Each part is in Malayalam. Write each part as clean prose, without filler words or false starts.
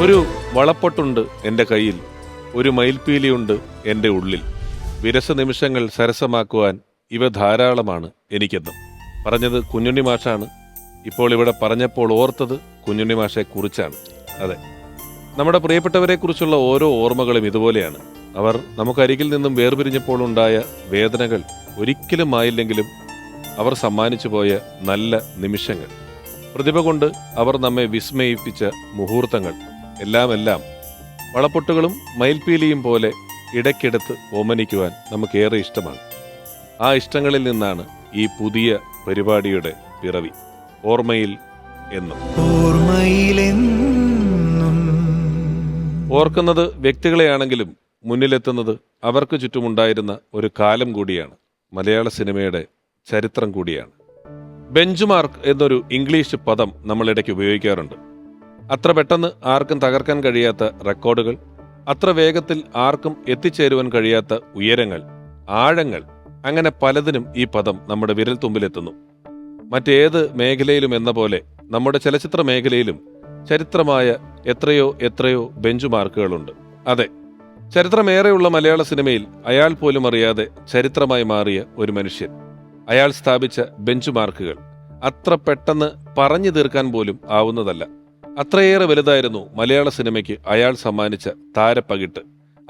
ഒരു വളപ്പൊട്ടുണ്ട് എൻ്റെ കയ്യിൽ, ഒരു മയിൽപ്പീലിയുണ്ട് എൻ്റെ ഉള്ളിൽ. വിരസ നിമിഷങ്ങൾ സരസമാക്കുവാൻ ഇവ ധാരാളമാണ് എനിക്കെന്നും. പറഞ്ഞത് കുഞ്ഞുണ്ണി മാഷാണ്. ഇപ്പോൾ ഇവിടെ പറഞ്ഞപ്പോൾ ഓർത്തത് കുഞ്ഞുണ്ണി മാഷെ കുറിച്ചാണ്. അതെ, നമ്മുടെ പ്രിയപ്പെട്ടവരെക്കുറിച്ചുള്ള ഓരോ ഓർമ്മകളും ഇതുപോലെയാണ്. അവർ നമുക്കരികിൽ നിന്നും വേർപിരിഞ്ഞപ്പോൾ ഉണ്ടായ വേദനകൾ ഒരിക്കലും ആയില്ലെങ്കിലും അവർ സമ്മാനിച്ചു പോയ നല്ല നിമിഷങ്ങൾ, പ്രതിഭ കൊണ്ട് അവർ നമ്മെ വിസ്മയിപ്പിച്ച മുഹൂർത്തങ്ങൾ എല്ലാം വളപ്പൊട്ടുകളും മയിൽപ്പീലിയും പോലെ ഇടയ്ക്കെടുത്ത് ഓമനിക്കുവാൻ നമുക്കേറെ ഇഷ്ടമാണ്. ആ ഇഷ്ടങ്ങളിൽ നിന്നാണ് ഈ പുതിയ പരിപാടിയുടെ പിറവി. ഓർമ്മയിൽ എന്നും. ഓർക്കുന്നത് വ്യക്തികളെയാണെങ്കിലും മുന്നിലെത്തുന്നത് അവർക്ക് ചുറ്റുമുണ്ടായിരുന്ന ഒരു കാലം കൂടിയാണ്. മലയാള സിനിമയുടെ ചരിത്രം കൂടിയാണ്. ബെഞ്ച് മാർക്ക് എന്നൊരു ഇംഗ്ലീഷ് പദം നമ്മളിടയ്ക്ക് ഉപയോഗിക്കാറുണ്ട്. അത്ര പെട്ടെന്ന് ആർക്കും തകർക്കാൻ കഴിയാത്ത റെക്കോർഡുകൾ, അത്ര വേഗത്തിൽ ആർക്കും എത്തിച്ചേരുവാൻ കഴിയാത്ത ഉയരങ്ങൾ, ആഴങ്ങൾ, അങ്ങനെ പലതിനും ഈ പദം നമ്മുടെ വിരൽത്തുമ്പിലെത്തുന്നു. മറ്റേത് മേഖലയിലും എന്ന പോലെ നമ്മുടെ ചലച്ചിത്ര മേഖലയിലും ചരിത്രമായ എത്രയോ ബെഞ്ച് മാർക്കുകളുണ്ട്. അതെ, ചരിത്രമേറെയുള്ള മലയാള സിനിമയിൽ അയാൾ പോലും അറിയാതെ ചരിത്രമായി മാറിയ ഒരു മനുഷ്യൻ. അയാൾ സ്ഥാപിച്ച ബെഞ്ച് മാർക്കുകൾ അത്ര പെട്ടെന്ന് പറഞ്ഞു തീർക്കാൻ പോലും ആവുന്നതല്ല. അത്രയേറെ വലുതായിരുന്നു മലയാള സിനിമയ്ക്ക് അയാൾ സമ്മാനിച്ച താരപ്പകിട്ട്.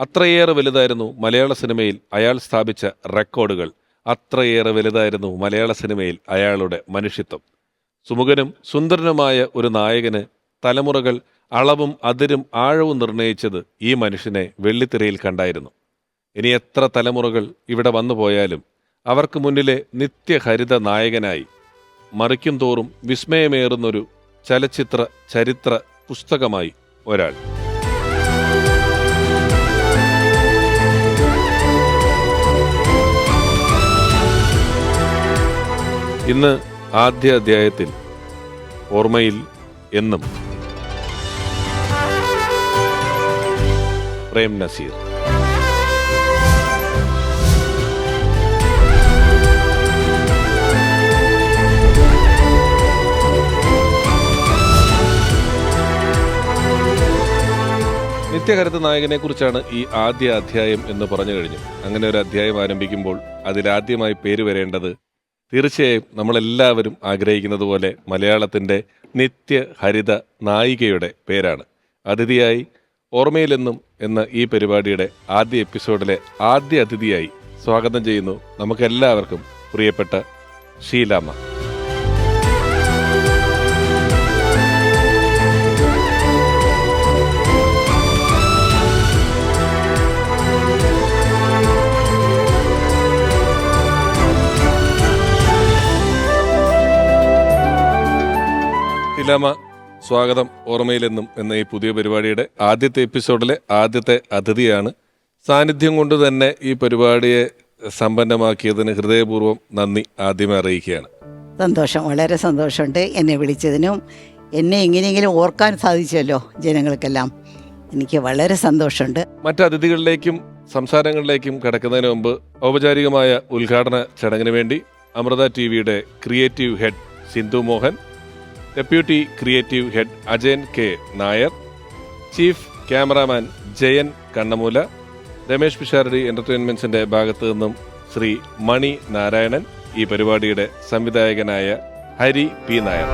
അത്രയേറെ വലുതായിരുന്നു മലയാള സിനിമയിൽ അയാൾ സ്ഥാപിച്ച റെക്കോർഡുകൾ. അത്രയേറെ വലുതായിരുന്നു മലയാള സിനിമയിൽ അയാളുടെ മനുഷ്യത്വം. സുമുഖനും സുന്ദരനുമായ ഒരു നായകന് തലമുറകൾ അളവും അതിരും ആഴവും നിർണയിച്ചത് ഈ മനുഷ്യനെ വെള്ളിത്തിരയിൽ കണ്ടായിരുന്നു. ഇനി എത്ര തലമുറകൾ ഇവിടെ വന്നു പോയാലും അവർക്ക് മുന്നിലെ നിത്യഹരിത നായകനായി മറിക്കും തോറും വിസ്മയമേറുന്നൊരു ചരിത്ര പുസ്തകമായി ഒരാൾ. ഇന്ന് ആദ്യ അധ്യായത്തിൽ ഓർമ്മയിൽ എന്നും പ്രേം നസീർ. നിത്യഹരിത നായകനെ കുറിച്ചാണ് ഈ ആദ്യ അധ്യായം എന്ന് പറഞ്ഞു കഴിഞ്ഞു. അങ്ങനെ ഒരു അധ്യായം ആരംഭിക്കുമ്പോൾ അതിലാദ്യമായി പേര് വരേണ്ടത് തീർച്ചയായും നമ്മളെല്ലാവരും ആഗ്രഹിക്കുന്നത് പോലെ മലയാളത്തിൻ്റെ നിത്യഹരിത നായികയുടെ പേരാണ്. അതിഥിയായി ഓർമ്മയിലെന്നും എന്ന ഈ പരിപാടിയുടെ ആദ്യ എപ്പിസോഡിലെ ആദ്യ അതിഥിയായി സ്വാഗതം ചെയ്യുന്നു നമുക്കെല്ലാവർക്കും പ്രിയപ്പെട്ട ഷീലാമ്മ. ഷീലാമ്മ, സ്വാഗതം. ഓർമ്മയിലെന്നും എന്ന ഈ പുതിയ പരിപാടിയുടെ ആദ്യത്തെ എപ്പിസോഡിലെ ആദ്യത്തെ അതിഥിയാണ്. സാന്നിധ്യം കൊണ്ട് തന്നെ ഈ പരിപാടിയെ സമ്പന്നമാക്കിയതിന് ഹൃദയപൂർവ്വം നന്ദി ആദ്യമേ അറിയിക്കുകയാണ്. സന്തോഷം, വളരെ സന്തോഷമുണ്ട് എന്നെ വിളിച്ചതിനും. എന്നെ എങ്ങനെയെങ്കിലും ഓർക്കാൻ സാധിച്ചല്ലോ ജനങ്ങൾക്കെല്ലാം. എനിക്ക് വളരെ സന്തോഷമുണ്ട്. മറ്റ് അതിഥികളിലേക്കും സംസാരങ്ങളിലേക്കും കടക്കുന്നതിന് മുമ്പ് ഔപചാരികമായ ഉദ്ഘാടന ചടങ്ങിന് വേണ്ടി അമൃത ടിവിയുടെ creative head Sindhu Mohan, deputy creative head Ajayan K Nair, chief cameraman Jayan Kannamoola, Ramesh Pisharody എന്റർടൈൻമെന്റ്സിന്റെ ഭാഗത്തു നിന്നും ശ്രീ മണി നാരായണൻ, ഈ പരിപാടിയുടെ സംവിധായകനായ ഹരി പി നായർ.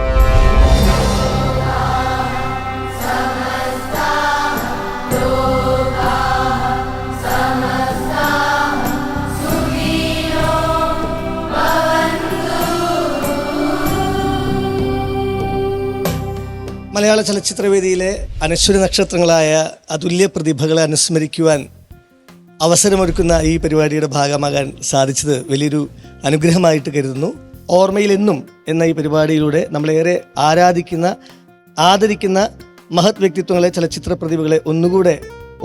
മലയാള ചലച്ചിത്രവേദിയിലെ അനശ്വര നക്ഷത്രങ്ങളായ അതുല്യ പ്രതിഭകളെ അനുസ്മരിക്കുവാൻ അവസരമൊരുക്കുന്ന ഈ പരിപാടിയുടെ ഭാഗമാകാൻ സാധിച്ചത് വലിയൊരു അനുഗ്രഹമായിട്ട് കരുതുന്നു. ഓർമ്മയിലെന്നും എന്ന ഈ പരിപാടിയിലൂടെ നമ്മളേറെ ആദരിക്കുന്ന മഹത് വ്യക്തിത്വങ്ങളെ, ചലച്ചിത്ര പ്രതിഭകളെ ഒന്നുകൂടെ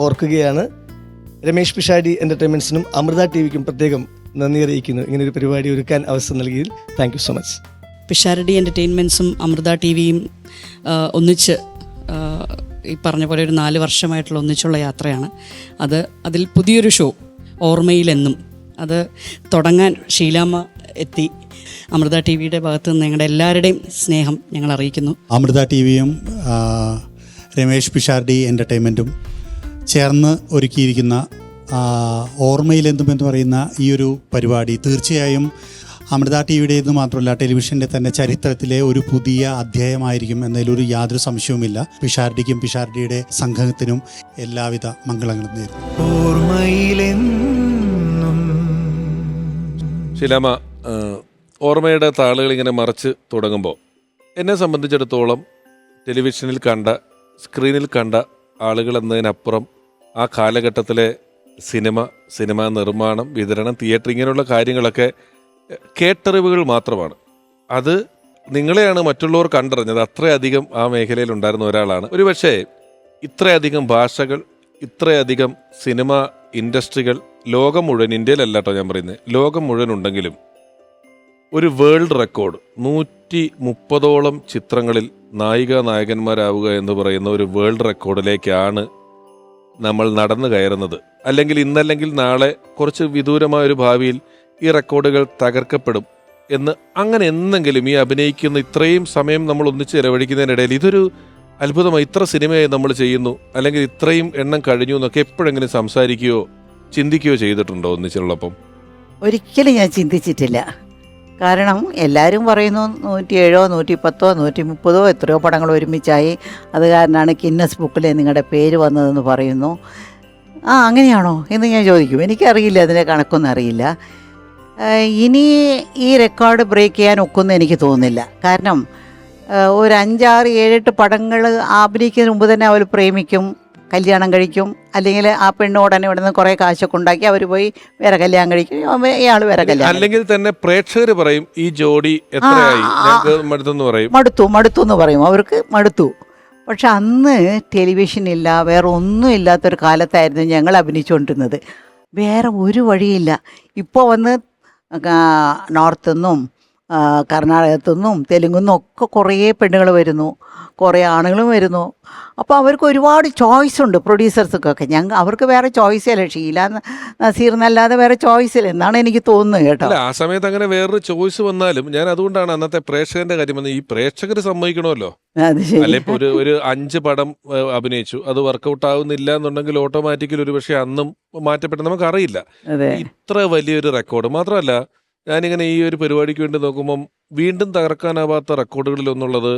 ഓർക്കുകയാണ്. രമേശ് പിഷാരടി എന്റർടൈൻമെന്റ്സിനും അമൃത ടിവിക്കും പ്രത്യേകം നന്ദി അറിയിക്കുന്നു ഇങ്ങനൊരു പരിപാടി ഒരുക്കാൻ അവസരം നൽകിയതിൽ. Thank you so much. Pisharody എൻ്റർടൈൻമെൻറ്റ്സും അമൃത ടി വിയും ഒന്നിച്ച് ഈ പറഞ്ഞ പോലെ ഒരു 4 വർഷമായിട്ടുള്ള ഒന്നിച്ചുള്ള യാത്രയാണ്. അതിൽ പുതിയൊരു ഷോ ഓർമ്മയിലെന്നും അത് തുടങ്ങാൻ ഷീലാമ്മ എത്തി. അമൃത ടി വിയുടെ ഭാഗത്തു നിന്ന് ഞങ്ങളുടെ എല്ലാവരുടെയും സ്നേഹം ഞങ്ങൾ അറിയിക്കുന്നു. അമൃത ടി വിയും രമേഷ് പിഷാരടി എൻ്റർടൈൻമെൻറ്റും ചേർന്ന് ഒരുക്കിയിരിക്കുന്ന ഓർമ്മയിലെന്തും എന്ന് പറയുന്ന ഈ ഒരു പരിപാടി തീർച്ചയായും അമൃത ടി വിയുടേത് മാത്രമല്ല ടെലിവിഷൻ്റെ തന്നെ ചരിത്രത്തിലെ ഒരു പുതിയ അധ്യായമായിരിക്കും എന്നതിലൊരു യാതൊരു സംശയവുമില്ല. പിഷാരടിക്കും പിഷാരടിയുടെ സംഘത്തിനും എല്ലാവിധ മംഗളങ്ങളും നേരുന്നു. ശിലാമ, ഓർമ്മയുടെ താളുകൾ ഇങ്ങനെ മറച്ച് തുടങ്ങുമ്പോൾ എന്നെ സംബന്ധിച്ചിടത്തോളം ടെലിവിഷനിൽ കണ്ട, സ്ക്രീനിൽ കണ്ട ആളുകൾ എന്നതിനപ്പുറം ആ കാലഘട്ടത്തിലെ സിനിമ നിർമ്മാണം, വിതരണം, തിയേറ്റർ, ഇങ്ങനെയുള്ള കാര്യങ്ങളൊക്കെ കേട്ടറിവുകൾ മാത്രമാണ്. അത് നിങ്ങളെയാണ് മറ്റുള്ളവർ കണ്ടറിഞ്ഞത്. അത്രയധികം ആ മേഖലയിൽ ഉണ്ടായിരുന്ന ഒരാളാണ്. ഒരുപക്ഷെ ഇത്രയധികം ഭാഷകൾ, ഇത്രയധികം സിനിമ ഇൻഡസ്ട്രികൾ ലോകം മുഴുവൻ, ഇന്ത്യയിലല്ല കേട്ടോ ഞാൻ പറയുന്നത്, ലോകം മുഴുവൻ ഉണ്ടെങ്കിലും ഒരു വേൾഡ് റെക്കോർഡ് 130ഓളം ചിത്രങ്ങളിൽ നായികനായകന്മാരാവുക എന്ന് പറയുന്ന ഒരു വേൾഡ് റെക്കോർഡിലേക്കാണ് നമ്മൾ നടന്നു കയറുന്നത്. അല്ലെങ്കിൽ ഇന്നല്ലെങ്കിൽ നാളെ, കുറച്ച് വിദൂരമായൊരു ഭാവിയിൽ ഈ റെക്കോർഡുകൾ തകർക്കപ്പെടും എന്ന്. അങ്ങനെ എന്നെങ്കിലും ഈ അഭിനയിക്കുന്ന ഇത്രയും സമയം നമ്മൾ ഒന്നിച്ച് ചെലവഴിക്കുന്നതിനിടയിൽ ഇതൊരു അത്ഭുതമായി, ഇത്ര സിനിമയായി നമ്മൾ ചെയ്യുന്നു, അല്ലെങ്കിൽ ഇത്രയും എണ്ണം കഴിഞ്ഞു എന്നൊക്കെ എപ്പോഴെങ്കിലും സംസാരിക്കുകയോ ചിന്തിക്കുകയോ ചെയ്തിട്ടുണ്ടോ ഒന്നിച്ചുള്ളപ്പം? ഒരിക്കലും ഞാൻ ചിന്തിച്ചിട്ടില്ല. കാരണം എല്ലാവരും പറയുന്നു 107, 110, 130 എത്രയോ പടങ്ങൾ ഒരുമിച്ചായി, അത് കാരണമാണ് ഗിന്നസ് ബുക്കിൽ നിങ്ങളുടെ പേര് വന്നതെന്ന് പറയുന്നു. അങ്ങനെയാണോ എന്ന് ഞാൻ ചോദിക്കും. എനിക്കറിയില്ല, അതിൻ്റെ കണക്കൊന്നും അറിയില്ല. ഇനി ഈ റെക്കോർഡ് ബ്രേക്ക് ചെയ്യാൻ ഒക്കുമെന്ന് എനിക്ക് തോന്നുന്നില്ല. കാരണം ഒരു 5, 6, 7, 8 പടങ്ങൾ അഭിനയിക്കുന്നതിന് മുമ്പ് തന്നെ അവർ പ്രേമിക്കും, കല്യാണം കഴിക്കും, അല്ലെങ്കിൽ ആ പെണ്ണോടനെ ഇവിടെ നിന്ന് കുറേ കാശൊക്കെ ഉണ്ടാക്കി അവർ പോയി വേറെ കല്യാണം കഴിക്കും, ഇയാൾ വേറെ കല്യാണം. അല്ലെങ്കിൽ തന്നെ പ്രേക്ഷകർ പറയും ഈ ജോഡി എത്രയായി, മടുത്തു എന്ന് പറയും, അവർക്ക് മടുത്തു. പക്ഷെ അന്ന് ടെലിവിഷൻ ഇല്ല, വേറെ ഒന്നും ഇല്ലാത്തൊരു കാലത്തായിരുന്നു ഞങ്ങൾ അഭിനയിച്ചുകൊണ്ടിരുന്നത്. വേറെ ഒരു വഴിയില്ല. ഇപ്പോൾ വന്ന് നോർത്ത് നിന്നും കർണാടകത്തു നിന്നും തെലുങ്കിൽ നിന്നും ഒക്കെ കുറേ പെണ്ണുകൾ വരുന്നു, കുറേ ആണുങ്ങളും വരുന്നു. അപ്പോൾ അവർക്ക് ഒരുപാട് ചോയ്സ് ഉണ്ട് പ്രൊഡ്യൂസേഴ്സൊക്കെ. അവർക്ക് വേറെ ചോയ്സ് ഇല്ല, ഷീല നസീർ എന്നല്ലാതെ വേറെ ചോയ്സ് ഇല്ല എന്നാണ് എനിക്ക് തോന്നുന്നത് കേട്ടോ. ആ സമയത്ത് അങ്ങനെ വേറൊരു ചോയ്സ് വന്നാലും ഞാൻ അതുകൊണ്ടാണ് അന്നത്തെ പ്രേക്ഷകന്റെ കാര്യം വന്നത്. ഈ പ്രേക്ഷകർ സമ്മതിക്കണമല്ലോ. അല്ലെ, ഇപ്പൊ ഒരു 5 പടം അഭിനയിച്ചു, അത് വർക്കൗട്ട് ആവുന്നില്ല എന്നുണ്ടെങ്കിൽ ഓട്ടോമാറ്റിക്കലി ഒരു പക്ഷേ അന്നും മാറ്റപ്പെട്ട നമുക്കറിയില്ല. ഇത്ര വലിയൊരു റെക്കോർഡ് മാത്രമല്ല, ഞാനിങ്ങനെ ഈ ഒരു പരിപാടിക്ക് വേണ്ടി നോക്കുമ്പം വീണ്ടും തകർക്കാനാവാത്ത റെക്കോർഡുകളിൽ ഒന്നുള്ളത്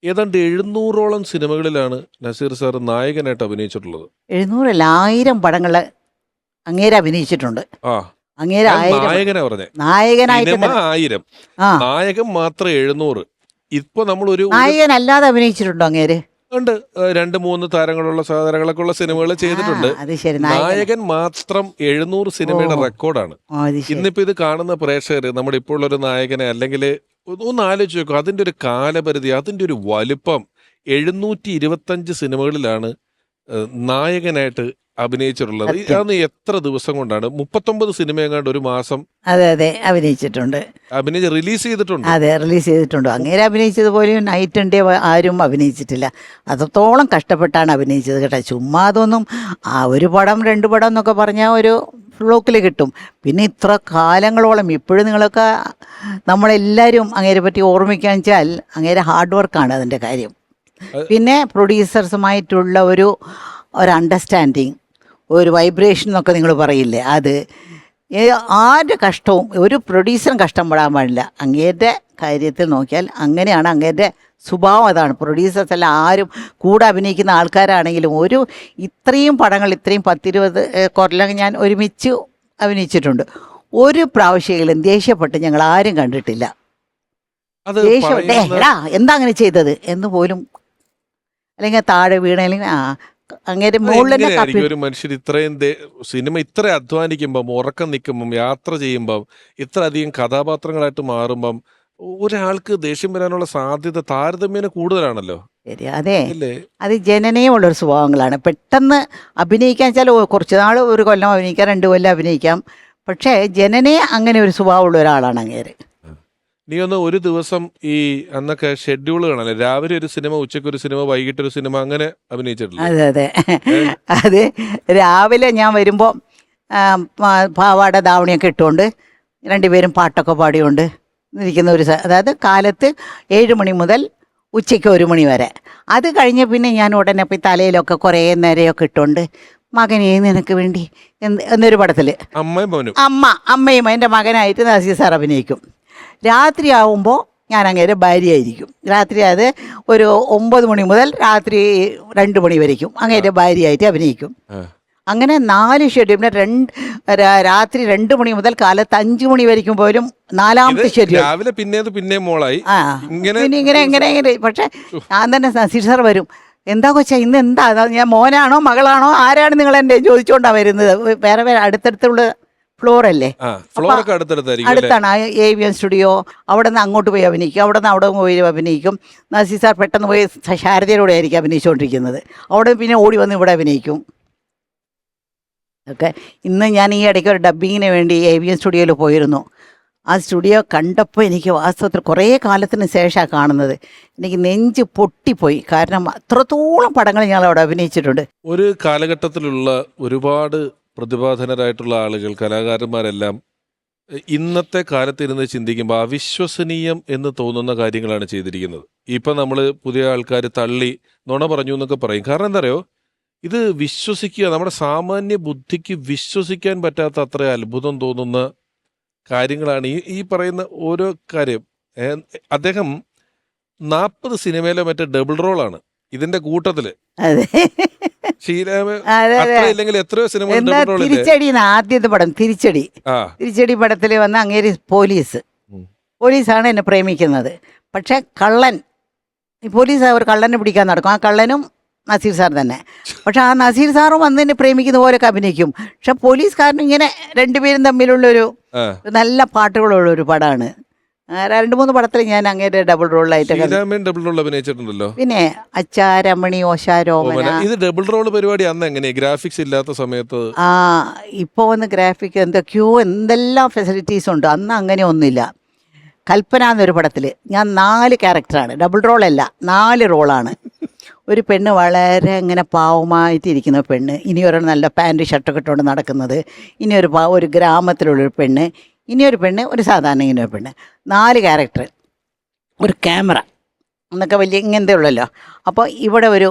ഏതാണ്ട് 700ഓളം സിനിമകളിലാണ് നസീർ സാർ നായകനായിട്ട് അഭിനയിച്ചിട്ടുള്ളത്. 700 1000 പടങ്ങൾ അങ്ങേരെ അഭിനയിച്ചിട്ടുണ്ട്. നായകനാ പറഞ്ഞേ, നായകനായിട്ട് 1000, നായകൻ മാത്രം 700. ഇപ്പൊ നമ്മളൊരു നായകനല്ലാതെ അഭിനയിച്ചിട്ടുണ്ടോ അങ്ങേര്? ഉണ്ട്, 2-3 താരങ്ങളുള്ള സഹോദരങ്ങളൊക്കെ ഉള്ള സിനിമകൾ ചെയ്തിട്ടുണ്ട്. നായകൻ മാത്രം 700 സിനിമയുടെ റെക്കോർഡാണ്. ഇന്നിപ്പോ ഇത് കാണുന്ന പ്രേക്ഷകർ നമ്മുടെ ഇപ്പോൾ ഉള്ള ഒരു നായകനെ, അല്ലെങ്കിൽ ഒന്ന് ആലോചിച്ച് നോക്കും, അതിന്റെ ഒരു കാലപരിധി, അതിന്റെ ഒരു വലുപ്പം. 725 സിനിമകളിലാണ് നായകനായിട്ട് അഭിനയിച്ചിട്ടുള്ളത്. അന്ന് എത്ര ദിവസം കൊണ്ടാണ്? 39 സിനിമ എങ്ങാണ്ട് ഒരു മാസം അഭിനയിച്ചിട്ടുണ്ട്, റിലീസ് ചെയ്തിട്ടുണ്ട്. റിലീസ് ചെയ്തിട്ടുണ്ട്. അങ്ങനെ അഭിനയിച്ചതുപോലെ നൈറ്റ് ആൻഡ് ഡേ ആരും അഭിനയിച്ചിട്ടില്ല. അത്രത്തോളം കഷ്ടപ്പെട്ടാണ് അഭിനയിച്ചത് കേട്ടോ. ചുമ്മാ അതൊന്നും ഒരു പടം 2 പടം എന്നൊക്കെ പറഞ്ഞാൽ ഒരു ഫ്ലോക്കിൽ കിട്ടും. പിന്നെ ഇത്ര കാലങ്ങളോളം ഇപ്പോഴും നിങ്ങളൊക്കെ നമ്മളെല്ലാവരും അങ്ങേരെ പറ്റി ഓർമ്മിക്കാൻ വെച്ചാൽ അങ്ങേരെ ഹാർഡ് വർക്കാണ് അതിൻ്റെ കാര്യം. പിന്നെ പ്രൊഡ്യൂസേഴ്സുമായിട്ടുള്ള ഒരു അണ്ടർസ്റ്റാൻഡിങ്, ഒരു വൈബ്രേഷൻ എന്നൊക്കെ നിങ്ങൾ പറയില്ലേ, അത് ആരുടെ കഷ്ടവും ഒരു പ്രൊഡ്യൂസറും കഷ്ടപ്പെടാൻ പാടില്ല. അങ്ങേരുടെ കാര്യത്തിൽ നോക്കിയാൽ അങ്ങനെയാണ് അങ്ങേരുടെ സ്വഭാവം. അതാണ് പ്രൊഡ്യൂസേഴ്സ് എല്ലാം ആരും കൂടെ അഭിനയിക്കുന്ന ആൾക്കാരാണെങ്കിലും ഇത്രയും പടങ്ങൾ, ഇത്രയും 10-20 കൊല്ലം ഞാൻ ഒരുമിച്ച് അഭിനയിച്ചിട്ടുണ്ട്. ഒരു പ്രാവശ്യമെങ്കിലും ദേഷ്യപ്പെട്ട് ഞങ്ങൾ ആരും കണ്ടിട്ടില്ല. ദേഷ്യപ്പെട്ടേ എന്താ അങ്ങനെ ചെയ്തത് എന്ന് പോലും, അല്ലെങ്കിൽ താഴെ വീണല്ലെങ്കിൽ അങ്ങനെ ഒരു മനുഷ്യർ ഇത്രയും സിനിമ ഇത്ര അധ്വാനിക്കുമ്പം, ഉറക്കം നിൽക്കുമ്പം, യാത്ര ചെയ്യുമ്പം, ഇത്ര അധികം കഥാപാത്രങ്ങളായിട്ട് മാറുമ്പം ഒരാൾക്ക് ദേഷ്യം വരാനുള്ള സാധ്യത താരതമ്യേന കൂടുതലാണല്ലോ. ശരി, അതെ, അത് ജനനീയമുള്ളൊരു സ്വഭാവങ്ങളാണ്. പെട്ടെന്ന് അഭിനയിക്കാൻ വെച്ചാൽ കുറച്ച് നാൾ, 1 കൊല്ലം അഭിനയിക്കാം, 2 കൊല്ലം അഭിനയിക്കാം. പക്ഷേ ജനനേ അങ്ങനെ ഒരു സ്വഭാവമുള്ള ഒരാളാണ് അങ്ങേര്. നീ ഒരു ദിവസം ഈ അന്നൊക്കെ ഷെഡ്യൂൾ കാണല്ലേ, രാവിലെ ഒരു സിനിമ, ഉച്ചയ്ക്ക് ഒരു സിനിമ, വൈകിട്ടൊരു സിനിമ, അങ്ങനെ അഭിനയിച്ചിട്ടില്ല? അതെ അത് രാവിലെ ഞാൻ വരുമ്പോൾ പാവാട ധാവണിയൊക്കെ ഇട്ടുകൊണ്ട് 2 പേരും പാട്ടൊക്കെ പാടിയോണ്ട് ഇരിക്കുന്ന അതായത് കാലത്ത് 7 മണി മുതൽ ഉച്ചയ്ക്ക് 1 മണി വരെ. അത് കഴിഞ്ഞ് പിന്നെ ഞാൻ ഉടനെ പോയി തലയിലൊക്കെ കുറേ നേരെയൊക്കെ ഇട്ടുകൊണ്ട് മകനെ നിനക്ക് വേണ്ടി എന്നൊരു പടത്തിൽ അമ്മയും മോനും അമ്മയും എൻ്റെ മകനായിട്ട് നസീർ സാർ അഭിനയിക്കും. രാത്രിയാവുമ്പോൾ ഞാൻ അങ്ങേരെ ഭാര്യയായിരിക്കും. രാത്രി അത് ഒരു 9 മണി മുതൽ രാത്രി 2 മണി വരയ്ക്കും അങ്ങേരെ ഭാര്യയായിട്ട് അഭിനയിക്കും. അങ്ങനെ 4 ഷെഡ്യൂൾ. പിന്നെ രാത്രി 2 മണി മുതൽ കാലത്ത് 5 മണി വരയ്ക്കും പോലും 4ാമത്തെ ഷെഡ്യൂൾ. രാവിലെ പിന്നെ മോളായി പിന്നെ ഇങ്ങനെ. പക്ഷെ ഞാൻ തന്നെ നസീർ സാർ വരും, എന്താ കൊച്ചാ ഇന്ന് എന്താ, ഞാൻ മോനാണോ മകളാണോ ആരാണ് നിങ്ങൾ എൻ്റെ ചോദിച്ചുകൊണ്ടാണ് വരുന്നത്. വേറെ വേറെ അടുത്തടുത്തുള്ള ഫ്ലോറല്ലേ, അടുത്താണ് AVN സ്റ്റുഡിയോ. അവിടെ നിന്ന് അങ്ങോട്ട് പോയി അഭിനയിക്കും, അവിടെ നിന്ന് അവിടെ പോയി അഭിനയിക്കും. നസീർ സാർ പെട്ടെന്ന് പോയി ശാരദയുടെ ആയിരിക്കും അഭിനയിച്ചുകൊണ്ടിരിക്കുന്നത്. അവിടെ പിന്നെ ഓടി വന്ന് ഇവിടെ അഭിനയിക്കും ഒക്കെ. ഇന്ന് ഞാൻ ഈ ഇടയ്ക്ക് ഒരു ഡബ്ബിങ്ങിന് വേണ്ടി AVN സ്റ്റുഡിയോയിൽ പോയിരുന്നു. ആ സ്റ്റുഡിയോ കണ്ടപ്പോൾ എനിക്ക് വാസ്തവത്തിൽ കുറേ കാലത്തിന് ശേഷമാണ് കാണുന്നത്. എനിക്ക് നെഞ്ച് പൊട്ടിപ്പോയി. കാരണം അത്രത്തോളം പടങ്ങൾ ഞങ്ങൾ അവിടെ അഭിനയിച്ചിട്ടുണ്ട്. ഒരു കാലഘട്ടത്തിലുള്ള ഒരുപാട് പ്രതിഭാധനരായിട്ടുള്ള ആളുകൾ, കലാകാരന്മാരെല്ലാം ഇന്നത്തെ കാലത്ത് ഇരുന്ന് ചിന്തിക്കുമ്പോൾ അവിശ്വസനീയം എന്ന് തോന്നുന്ന കാര്യങ്ങളാണ് ചെയ്തിരിക്കുന്നത്. ഇപ്പം നമ്മൾ പുതിയ ആൾക്കാർ തള്ളി നുണ പറഞ്ഞു എന്നൊക്കെ പറയും. കാരണം എന്താ പറയുക, ഇത് വിശ്വസിക്കുക, നമ്മുടെ സാമാന്യ ബുദ്ധിക്ക് വിശ്വസിക്കാൻ പറ്റാത്ത അത്ര അത്ഭുതം തോന്നുന്ന കാര്യങ്ങളാണ് ഈ പറയുന്ന ഓരോ കാര്യം. അദ്ദേഹം 40 സിനിമയിലെ മറ്റേ ഡബിൾ റോളാണ് ഇതിന്റെ കൂട്ടത്തില്. ഇല്ലെങ്കിൽ എത്രയോ സിനിമ തിരിച്ചടി ആദ്യത്തെ പടം തിരിച്ചടി പടത്തിൽ വന്ന അങ്ങേര് പോലീസാണ് എന്നെ പ്രേമിക്കുന്നത്. പക്ഷെ കള്ളൻ, പോലീസ് അവർ കള്ളനെ പിടിക്കാൻ നടക്കും. ആ കള്ളനും നസീർ സാർ തന്നെ. പക്ഷെ ആ നസീർ സാറും വന്ന് എന്നെ പ്രേമിക്കുന്ന പോലെയൊക്കെ അഭിനയിക്കും. പക്ഷെ പോലീസുകാരനും ഇങ്ങനെ രണ്ടുപേരും തമ്മിലുള്ളൊരു നല്ല പാട്ടുകളുള്ള ഒരു പടമാണ്. 2-3 പടത്തിൽ ഞാൻ അങ്ങേരെ ഡബിൾ റോളായിട്ടൊക്കെ. ഡബിൾ റോൾ അഭിനയിച്ചിട്ടുണ്ടല്ലോ. പിന്നെ അച്ചാരമണി ഓശാരോമന. ഇത് ഡബിൾ റോൾ പരിപാടി അന്ന് എങ്ങനെയാ, ഗ്രാഫിക്സ് ഇല്ലാത്ത സമയത്ത്? ഇപ്പോൾ വന്ന് ഗ്രാഫിക് എന്തെല്ലാം ഫെസിലിറ്റീസ് ഉണ്ട്. അന്ന് അങ്ങനെ ഒന്നുമില്ല. കൽപ്പന എന്നൊരു പടത്തിൽ ഞാൻ 4 ക്യാരക്ടറാണ്, ഡബിൾ റോളല്ല 4 റോളാണ്. ഒരു പെണ്ണ് വളരെ ഇങ്ങനെ പാവമായിട്ടിരിക്കുന്ന പെണ്ണ്, ഇനി ഒരു നല്ല പാൻറ് ഷർട്ടൊക്കെ ഇട്ടുകൊണ്ട് നടക്കുന്നത്, ഇനി ഒരു ഗ്രാമത്തിലുള്ളൊരു പെണ്ണ്, ഇനിയൊരു പെണ്ണ്, ഒരു സാധാരണ ഇങ്ങനെ ഒരു പെണ്ണ്. 4 ക്യാരക്ടർ, ഒരു ക്യാമറ എന്നൊക്കെ വലിയ ഇങ്ങനത്തെ ഉള്ളല്ലോ. അപ്പോൾ ഇവിടെ ഒരു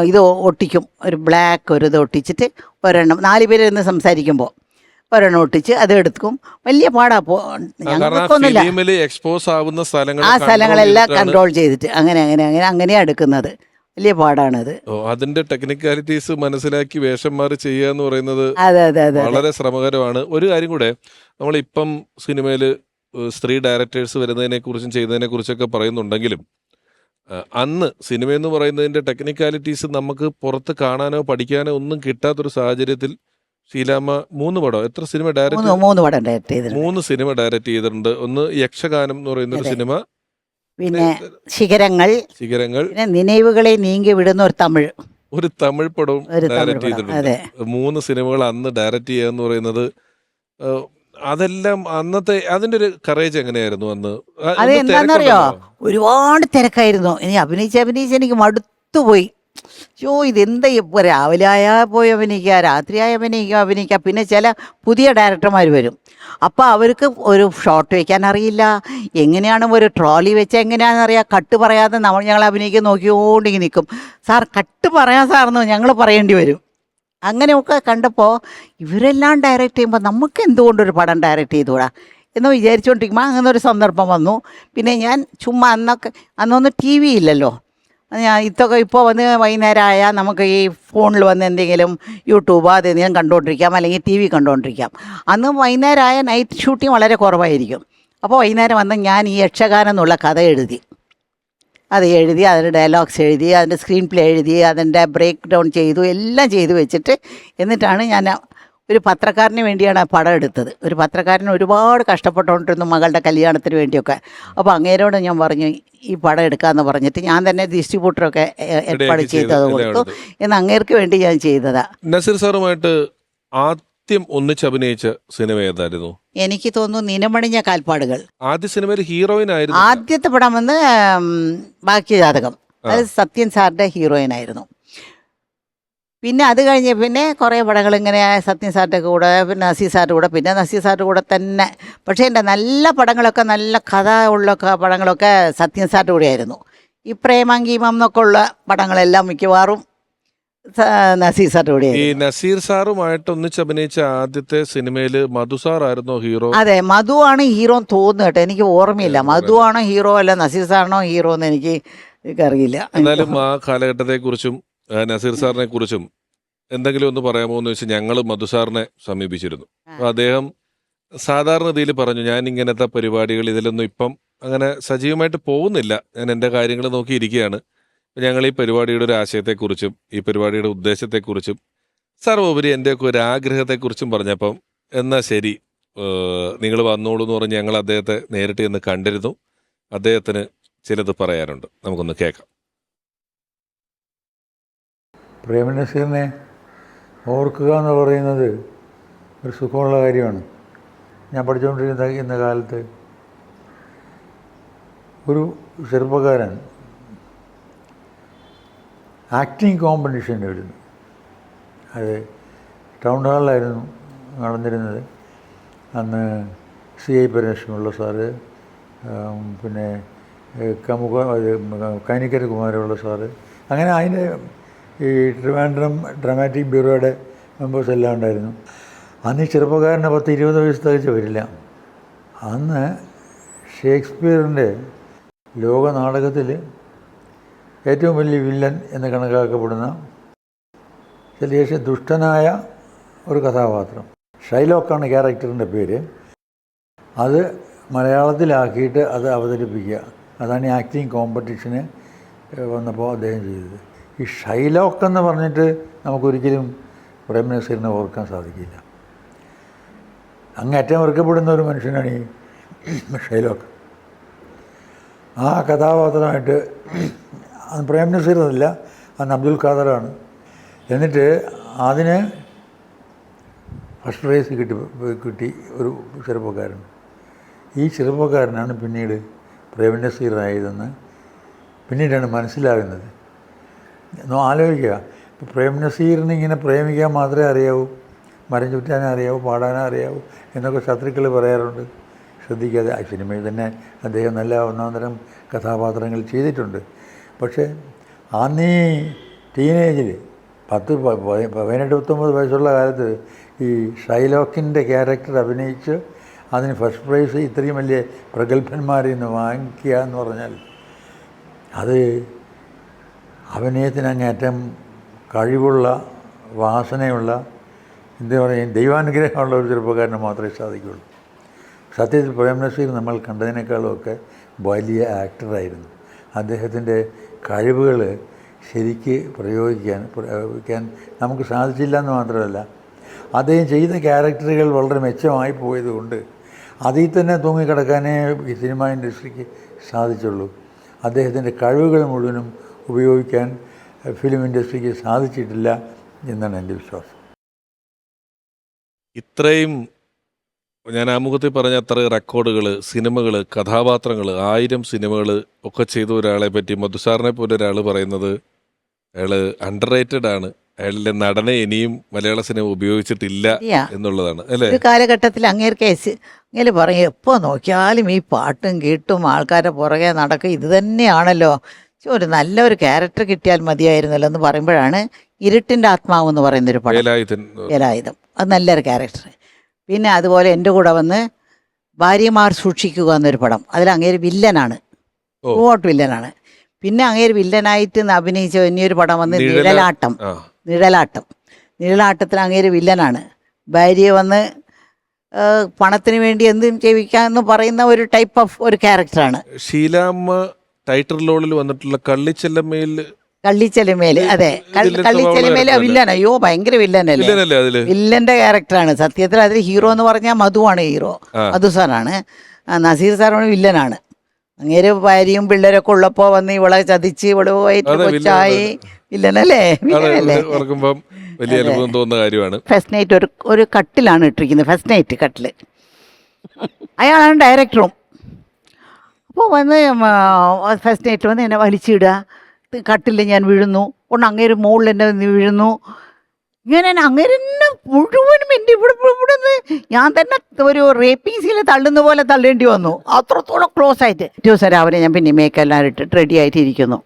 ഇത് ഒട്ടിക്കും, ഒരു ബ്ലാക്ക് ഒരു ഇത് ഒട്ടിച്ചിട്ട് ഒരെണ്ണം 4 പേര് ഇരുന്ന് സംസാരിക്കുമ്പോൾ ഒരെണ്ണം ഒട്ടിച്ച് അത് എടുക്കും. വലിയ പാടാ. ഞങ്ങൾക്കൊന്നുമില്ല, ആ സ്ഥലങ്ങളെല്ലാം കൺട്രോൾ ചെയ്തിട്ട് അങ്ങനെയാണ് എടുക്കുന്നത്. വലിയ പാടാണത്. അതിന്റെ ടെക്നിക്കാലിറ്റീസ് മനസ്സിലാക്കി വേഷം മാറി ചെയ്യുക എന്ന് പറയുന്നത് വളരെ ശ്രമകരമാണ്. ഒരു കാര്യം കൂടെ, നമ്മളിപ്പം സിനിമയിൽ സ്ത്രീ ഡയറക്ടേഴ്സ് വരുന്നതിനെ കുറിച്ചും ചെയ്യുന്നതിനെ കുറിച്ചൊക്കെ പറയുന്നുണ്ടെങ്കിലും അന്ന് സിനിമ എന്ന് പറയുന്നതിന്റെ ടെക്നിക്കാലിറ്റീസ് നമുക്ക് പുറത്ത് കാണാനോ പഠിക്കാനോ ഒന്നും കിട്ടാത്തൊരു സാഹചര്യത്തിൽ ഷീലാമ്മ 3 പടം, എത്ര സിനിമ ഡയറക്ട് 3 സിനിമ ഡയറക്ട് ചെയ്തിട്ടുണ്ട്. ഒന്ന് യക്ഷഗാനം എന്ന് പറയുന്ന ഒരു സിനിമ, പിന്നെ ശിഖരങ്ങൾ, പിന്നെ നിனைவுകളെ നീങ്ങി വിടുന്ന ഒരു തമിഴ് പടവും ഡയറക്ട് ചെയ്തിട്ടുണ്ട്. 3 സിനിമകൾ അന്ന് ഡയറക്ട് ചെയ്യുക എന്ന് പറയുന്നത്, അതെല്ലാം അന്നത്തെ അതിന്റെ ഒരു കറേജ് എങ്ങനെയായിരുന്നു അന്ന്? അത് എന്താണെന്നറിയോ, ഒരുപാട് തിരക്കായിരുന്നു. അഭിനയിച്ച് എനിക്ക് മടുത്തുപോയി. ഇതെന്താ രാവിലെ ആയാൽ പോയി അഭിനയിക്കുക, രാത്രിയായി അഭിനയിക്കുക. പിന്നെ ചില പുതിയ ഡയറക്ടർമാർ വരും. അപ്പോൾ അവർക്ക് ഒരു ഷോട്ട് വയ്ക്കാൻ അറിയില്ല, എങ്ങനെയാണ് ഒരു ട്രോളി വെച്ചാൽ എങ്ങനെയാണെന്നറിയാം. കട്ട് പറയാതെ ഞങ്ങൾ അഭിനയിക്കാൻ നോക്കിക്കൊണ്ടിങ്ങനെ നിൽക്കും. സാർ കട്ട് പറയാൻ സാറെന്ന് ഞങ്ങൾ പറയേണ്ടി വരും. അങ്ങനെയൊക്കെ കണ്ടപ്പോൾ ഇവരെല്ലാം ഡയറക്റ്റ് ചെയ്യുമ്പോൾ നമുക്ക് എന്തുകൊണ്ടൊരു പടം ഡയറക്റ്റ് ചെയ്തുകൂടാ എന്ന് വിചാരിച്ചുകൊണ്ടിരിക്കുമ്പോൾ അങ്ങനെ ഒരു സന്ദർഭം വന്നു. പിന്നെ ഞാൻ ചുമ്മാ അന്നൊന്നും TV ഇല്ലല്ലോ. ഇപ്പോൾ വന്ന് വൈകുന്നേരം ആയാൽ നമുക്ക് ഈ ഫോണിൽ വന്ന് എന്തെങ്കിലും യൂട്യൂബ് അതെന്തെങ്കിലും കണ്ടുകൊണ്ടിരിക്കാം, അല്ലെങ്കിൽ TV കണ്ടുകൊണ്ടിരിക്കാം. അന്ന് വൈകുന്നേരം ആയ നൈറ്റ് ഷൂട്ടിങ് വളരെ കുറവായിരിക്കും. അപ്പോൾ വൈകുന്നേരം വന്ന് ഞാൻ ഈ യക്ഷഗാനം എന്നുള്ള കഥ എഴുതി, അതിൻ്റെ ഡയലോഗ്സ് എഴുതി, അതിൻ്റെ സ്ക്രീൻ പ്ലേ എഴുതി, അതിൻ്റെ ബ്രേക്ക് ഡൗൺ ചെയ്തു, എല്ലാം ചെയ്തു വെച്ചിട്ട് എന്നിട്ടാണ് ഞാൻ ഒരു പത്രക്കാരന് വേണ്ടിയാണ് ആ പടം എടുത്തത്. ഒരു പത്രക്കാരൻ ഒരുപാട് കഷ്ടപ്പെട്ടുകൊണ്ടിരുന്നു മകളുടെ കല്യാണത്തിന് വേണ്ടിയൊക്കെ. അപ്പോൾ അങ്ങേരോട് ഞാൻ പറഞ്ഞു ഈ പടം എടുക്കാമെന്ന് പറഞ്ഞിട്ട് ഞാൻ തന്നെ ഡിസ്ട്രിബ്യൂട്ടറൊക്കെ ഏർപ്പാട് ചെയ്തത് കൊടുത്തു. എന്ന് അങ്ങേർക്ക് വേണ്ടി ഞാൻ ചെയ്തതാ. നസീർ സാറുമായിട്ട് ആദ്യം ഒന്നിച്ച് അഭിനയിച്ച സിനിമ ഏതായിരുന്നു? എനിക്ക് തോന്നുന്നു നിലമണിഞ്ഞ കാൽപ്പാടുകൾ. ആദ്യ സിനിമയിൽ ഹീറോയിൻ ആയിരുന്നു. ആദ്യത്തെ പടം വന്ന് ഭാഗ്യജാതകം, അത് സത്യൻ സാറിൻ്റെ ഹീറോയിൻ ആയിരുന്നു. പിന്നെ അത് കഴിഞ്ഞ് പിന്നെ കുറേ പടങ്ങൾ ഇങ്ങനെ സത്യൻ സാറിൻ്റെ കൂടെ, പിന്നെ നസീർ സാറിൻ്റെ കൂടെ, പിന്നെ നസീർ സാറിൻ്റെ കൂടെ തന്നെ. പക്ഷേ എൻ്റെ നല്ല പടങ്ങളൊക്കെ, നല്ല കഥ ഉള്ള പടങ്ങളൊക്കെ സത്യൻ സാറിൻ്റെ കൂടെ ആയിരുന്നു. ഈ പ്രേമാങ്കീമം എന്നൊക്കെ ഉള്ള പടങ്ങളെല്ലാം മിക്കവാറും നസീർ സാറിൻ്റെ കൂടെ. ഈ നസീർ സാറുമായിട്ട് ഒന്നിച്ച് അഭിനയിച്ച ആദ്യത്തെ സിനിമയിൽ മധു സാർ ആയിരുന്നോ ഹീറോ? അതെ, മധു ആണ് ഹീറോ തോന്നുന്നു കേട്ടോ, എനിക്ക് ഓർമ്മയില്ല. മധു ആണോ ഹീറോ അല്ല നസീർ സാറിനോ ഹീറോ എന്ന് എനിക്കറിയില്ല. എന്നാലും ആ കാലഘട്ടത്തെക്കുറിച്ചും നസീർ സാറിനെ കുറിച്ചും എന്തെങ്കിലും ഒന്ന് പറയാമോ എന്ന് വെച്ചാൽ ഞങ്ങൾ മധു സാറിനെ സമീപിച്ചിരുന്നു. അപ്പോൾ അദ്ദേഹം സാധാരണഗതിയിൽ പറഞ്ഞു, ഞാൻ ഇങ്ങനത്തെ പരിപാടികൾ ഇതിലൊന്നും ഇപ്പം അങ്ങനെ സജീവമായിട്ട് പോകുന്നില്ല, ഞാൻ എൻ്റെ കാര്യങ്ങൾ നോക്കിയിരിക്കുകയാണ്. ഞങ്ങൾ ഈ പരിപാടിയുടെ ഒരു ആശയത്തെക്കുറിച്ചും ഈ പരിപാടിയുടെ ഉദ്ദേശത്തെക്കുറിച്ചും സർവോപരി എൻ്റെയൊക്കെ ഒരു ആഗ്രഹത്തെക്കുറിച്ചും പറഞ്ഞപ്പം എന്നാൽ ശരി നിങ്ങൾ വന്നോളൂ എന്ന് പറഞ്ഞ് ഞങ്ങൾ അദ്ദേഹത്തെ നേരിട്ട് ചെന്ന് കണ്ടിരുന്നു. അദ്ദേഹത്തിന് ചിലത് പറയാനുണ്ട്, നമുക്കൊന്ന് കേൾക്കാം. പ്രേംനസീറിനെ ഓർക്കുക എന്ന് പറയുന്നത് ഒരു സുഖമുള്ള കാര്യമാണ്. ഞാൻ പഠിച്ചുകൊണ്ടിരുന്ന കാലത്ത് ഒരു ചെറുപ്പക്കാരൻ ആക്ടിങ് കോമ്പറ്റീഷൻ വരുന്നു. അത് ടൗൺ ഹാളിലായിരുന്നു നടന്നിരുന്നത്. അന്ന് CI പരമേശ്വരമുള്ള സാറ്, പിന്നെ കൈനിക്കര കുമാരമുള്ള സാറ്, അങ്ങനെ അതിൻ്റെ ഈ ട്രിവാൻഡ്രം ഡ്രാമാറ്റിക് ബ്യൂറോയുടെ മെമ്പേഴ്സ് എല്ലാം ഉണ്ടായിരുന്നു. അന്ന് ഈ ചെറുപ്പക്കാരന് 10-20 വയസ്സ് തികച്ച് വരില്ല. അന്ന് ഷേക്സ്പിയറിൻ്റെ ലോക നാടകത്തിൽ ഏറ്റവും വലിയ വില്ലൻ എന്ന് കണക്കാക്കപ്പെടുന്ന ശേഷം ദുഷ്ടനായ ഒരു കഥാപാത്രം, ഷൈലോക്കാണ് ക്യാരക്ടറിൻ്റെ പേര്, അത് മലയാളത്തിലാക്കിയിട്ട് അത് അവതരിപ്പിക്കുക. അതാണ് ഈ ആക്ടിങ് കോമ്പറ്റീഷന് വന്നപ്പോൾ അദ്ദേഹം ചെയ്തത്. ഈ ഷൈലോക്ക് എന്ന് പറഞ്ഞിട്ട് നമുക്കൊരിക്കലും പ്രേംനസീറിനെ ഓർക്കാൻ സാധിക്കില്ല. അങ്ങേറ്റം വെറുക്കപ്പെടുന്ന ഒരു മനുഷ്യനാണ് ഈ ഷൈലോക്ക്. ആ കഥാപാത്രമായിട്ട് അന്ന് പ്രേംനസീർ എന്നല്ല, അന്ന് അബ്ദുൽ ഖാദറാണ്. എന്നിട്ട് അതിന് ഫസ്റ്റ് പ്രൈസ് കിട്ടി ഒരു ചെറുപ്പക്കാരൻ. ഈ ചെറുപ്പക്കാരനാണ് പിന്നീട് പ്രേംനസീറായതെന്ന് പിന്നീടാണ് മനസ്സിലാകുന്നത്. ആലോചിക്കുക, ഇപ്പോൾ പ്രേംനസീറിന് ഇങ്ങനെ പ്രേമിക്കാൻ മാത്രമേ അറിയാവൂ, മരം ചുറ്റാനേ അറിയാവൂ, പാടാനേ അറിയാവൂ എന്നൊക്കെ ശത്രുക്കൾ പറയാറുണ്ട്. ശ്രദ്ധിക്കാതെ ആ സിനിമയിൽ തന്നെ അദ്ദേഹം നല്ല ഒന്നാന്തരം കഥാപാത്രങ്ങൾ ചെയ്തിട്ടുണ്ട്. പക്ഷേ അന്നീ ടീനേജിൽ 18-19 വയസ്സുള്ള കാലത്ത് ഈ ഷൈലോക്കിൻ്റെ ക്യാരക്ടർ അഭിനയിച്ച് അതിന് ഫസ്റ്റ് പ്രൈസ് ഇത്രയും വലിയ പ്രഗത്ഭന്മാരിൽ നിന്ന് വാങ്ങിക്കുക എന്ന് പറഞ്ഞാൽ അത് അഭിനയത്തിന് അങ്ങേറ്റം കഴിവുള്ള, വാസനയുള്ള, എന്താ പറയുക, ദൈവാനുഗ്രഹമുള്ള ഒരു ചെറുപ്പക്കാരന് മാത്രമേ സാധിക്കുകയുള്ളൂ. സത്യത്തിൽ പ്രേംനസീർ നമ്മൾ കണ്ടതിനേക്കാളുമൊക്കെ വലിയ ആക്ടറായിരുന്നു. അദ്ദേഹത്തിൻ്റെ കഴിവുകൾ ശരിക്ക് പ്രയോഗിക്കാൻ നമുക്ക് സാധിച്ചില്ല എന്ന് മാത്രമല്ല, അദ്ദേഹം ചെയ്ത ക്യാരക്ടറുകൾ വളരെ മെച്ചമായി പോയതുകൊണ്ട് അതിൽ തന്നെ തൂങ്ങിക്കിടക്കാനേ ഈ സിനിമ ഇൻഡസ്ട്രിക്ക് സാധിച്ചുള്ളൂ. അദ്ദേഹത്തിൻ്റെ കഴിവുകൾ മുഴുവനും ഉപയോഗിക്കാൻ ഫിലിം ഇൻഡസ്ട്രിക്ക് സാധിച്ചിട്ടില്ല എന്നാണ് എൻ്റെ വിശ്വാസം. ഇത്രയും ഞാൻ ആമുഖത്തിൽ പറഞ്ഞ അത്ര റെക്കോർഡുകൾ, സിനിമകൾ, കഥാപാത്രങ്ങൾ, 1000 സിനിമകൾ ഒക്കെ ചെയ്ത ഒരാളെ പറ്റി മധുസാറിനെ പോലെ ഒരാൾ പറയുന്നത് അയാൾ അണ്ടർ റേറ്റഡ് ആണ്, അയാളുടെ നടനെ ഇനിയും മലയാള സിനിമ ഉപയോഗിച്ചിട്ടില്ല എന്നുള്ളതാണ് അല്ലേ? ഒരു കാലഘട്ടത്തിൽ അങ്ങേര് പറയും, എപ്പോൾ നോക്കിയാലും ഈ പാട്ടും കേട്ടും ആൾക്കാരുടെ പുറകെ നടക്കും, ഇത് തന്നെയാണല്ലോ, ഒരു നല്ലൊരു ക്യാരക്ടർ കിട്ടിയാൽ മതിയായിരുന്നല്ലോ എന്ന് പറയുമ്പോഴാണ് ഇരുട്ടിൻ്റെ ആത്മാവ് എന്ന് പറയുന്നൊരു പടം, വേലായുധം. അത് നല്ലൊരു ക്യാരക്ടർ. പിന്നെ അതുപോലെ എൻ്റെ കൂടെ വന്ന് ഭാര്യമാർ സൂക്ഷിക്കുക എന്നൊരു പടം, അതിൽ അങ്ങേര് വില്ലനാണ്, വില്ലനാണ്. പിന്നെ അങ്ങേര് വില്ലനായിട്ട് അഭിനയിച്ച ഇനിയൊരു പടം വന്ന് നിഴലാട്ടത്തിൽ അങ്ങേര് വില്ലനാണ്. ഭാര്യയെ വന്ന് പണത്തിന് വേണ്ടി എന്തും ചെയ്യിക്കാന്ന് പറയുന്ന ഒരു ടൈപ്പ് ഓഫ് ഒരു ക്യാരക്ടറാണ്. ഷീലാമ്മ ടൈറ്റിൽ റോളിൽ വന്നിട്ടുള്ള കള്ളിച്ചെല്ലമ്മേല്, അതെ, കള്ളിച്ചെലമേല് വില്ലൻ. അയ്യോ, ഭയങ്കര വില്ലനല്ലേ, വില്ലന്റെ ക്യാരക്ടറാണ്. സത്യത്തിൽ അതിൽ ഹീറോ എന്ന് പറഞ്ഞാൽ മധുവാണ് ഹീറോ, മധു സാറാണ്. നസീർ സാറാണ് വില്ലനാണ്. അങ്ങേര് ഭാര്യയും പിള്ളേരൊക്കെ ഉള്ളപ്പോ വന്ന് ഇവളെ ചതിച്ച് ഇവള് പോയിട്ട് കൊച്ചായി വില്ലനല്ലേ. വലിയ അനുഭവം തോന്നുന്ന കാര്യമാണ്. ഫസ്റ്റ് നൈറ്റ് ഒരു കട്ടിലാണ് ഇട്ടിരിക്കുന്നത്, ഫസ്റ്റ് നൈറ്റ് കട്ടില്. അയാളാണ് ഡയറക്ടറും. അപ്പോൾ വന്ന് ഫസ്റ്റ് നൈറ്റ് വന്ന് എന്നെ വലിച്ചിടുക, കട്ടിൽ ഞാൻ വീഴുന്നു, അങ്ങേര് മുകളിൽ എന്നെ വീഴുന്നു. ഇങ്ങനെ അങ്ങനെ മുഴുവനും എൻ്റെ ഇവിടെ നിന്ന് ഞാൻ തന്നെ ഒരു റേപ്പിംഗ് സീനിൽ തള്ളുന്ന പോലെ തള്ളേണ്ടി വന്നു, അത്രത്തോളം ക്ലോസ് ആയിട്ട്. ദിവസം രാവിലെ ഞാൻ പിന്നെ മേക്കെല്ലാം ഇട്ടിട്ട് റെഡി ആയിട്ട് ഇരിക്കുന്നു.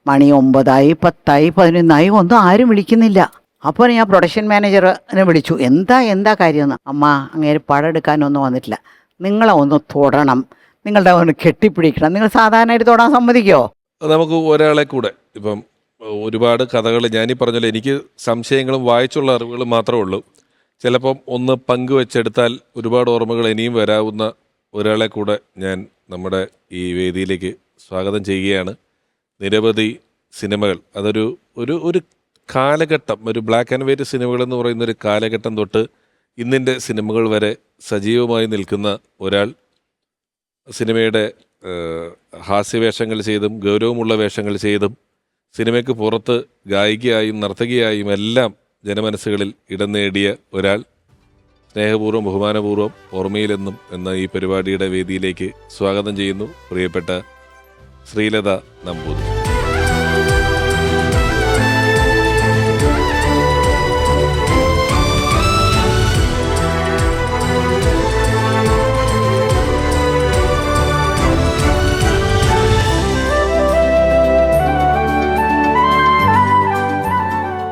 മണി 9 10 11 ഒന്നും ആരും വിളിക്കുന്നില്ല. അപ്പോൾ ഞാൻ പ്രൊഡക്ഷൻ മാനേജറിനെ വിളിച്ചു. എന്താ കാര്യമെന്ന്. അമ്മ അങ്ങേര് പടം എടുക്കാനൊന്നും വന്നിട്ടില്ല, നിങ്ങളെ ഒന്ന് തൊടണം, നിങ്ങളുടെ ഒന്ന് കെട്ടിപ്പിടിക്കണം. നിങ്ങൾ സാധാരണയായിട്ട് തൊടാൻ സമ്മതിക്കുമോ? നമുക്ക് ഒരാളെ കൂടെ ഇപ്പം ഒരുപാട് കഥകൾ ഞാനീ പറഞ്ഞല്ലോ, എനിക്ക് സംശയങ്ങളും വായിച്ചുള്ള അറിവുകളും മാത്രമേ ഉള്ളൂ. ചിലപ്പം ഒന്ന് പങ്കുവെച്ചെടുത്താൽ ഒരുപാട് ഓർമ്മകൾ ഇനിയും വരാവുന്ന ഒരാളെ കൂടെ ഞാൻ നമ്മുടെ ഈ വേദിയിലേക്ക് സ്വാഗതം ചെയ്യുകയാണ്. നിരവധി സിനിമകൾ, അതൊരു ഒരു കാലഘട്ടം, ഒരു ബ്ലാക്ക് ആൻഡ് വൈറ്റ് സിനിമകൾ എന്ന് പറയുന്ന ഒരു കാലഘട്ടം തൊട്ട് ഇന്നിൻ്റെ സിനിമകൾ വരെ സജീവമായി നിൽക്കുന്ന ഒരാൾ. സിനിമയുടെ ഹാസ്യവേഷങ്ങൾ ചെയ്തും ഗൗരവമുള്ള വേഷങ്ങൾ ചെയ്തും സിനിമയ്ക്ക് പുറത്ത് ഗായികയായും നർത്തകിയായും എല്ലാം ജനമനസ്സുകളിൽ ഇടം നേടിയ ഒരാൾ. സ്നേഹപൂർവ്വം ബഹുമാനപൂർവ്വം ഓർമ്മയിലെന്നും എന്ന ഈ പരിപാടിയുടെ വേദിയിലേക്ക് സ്വാഗതം ചെയ്യുന്നു പ്രിയപ്പെട്ട ശ്രീലത നമ്പൂതിരി.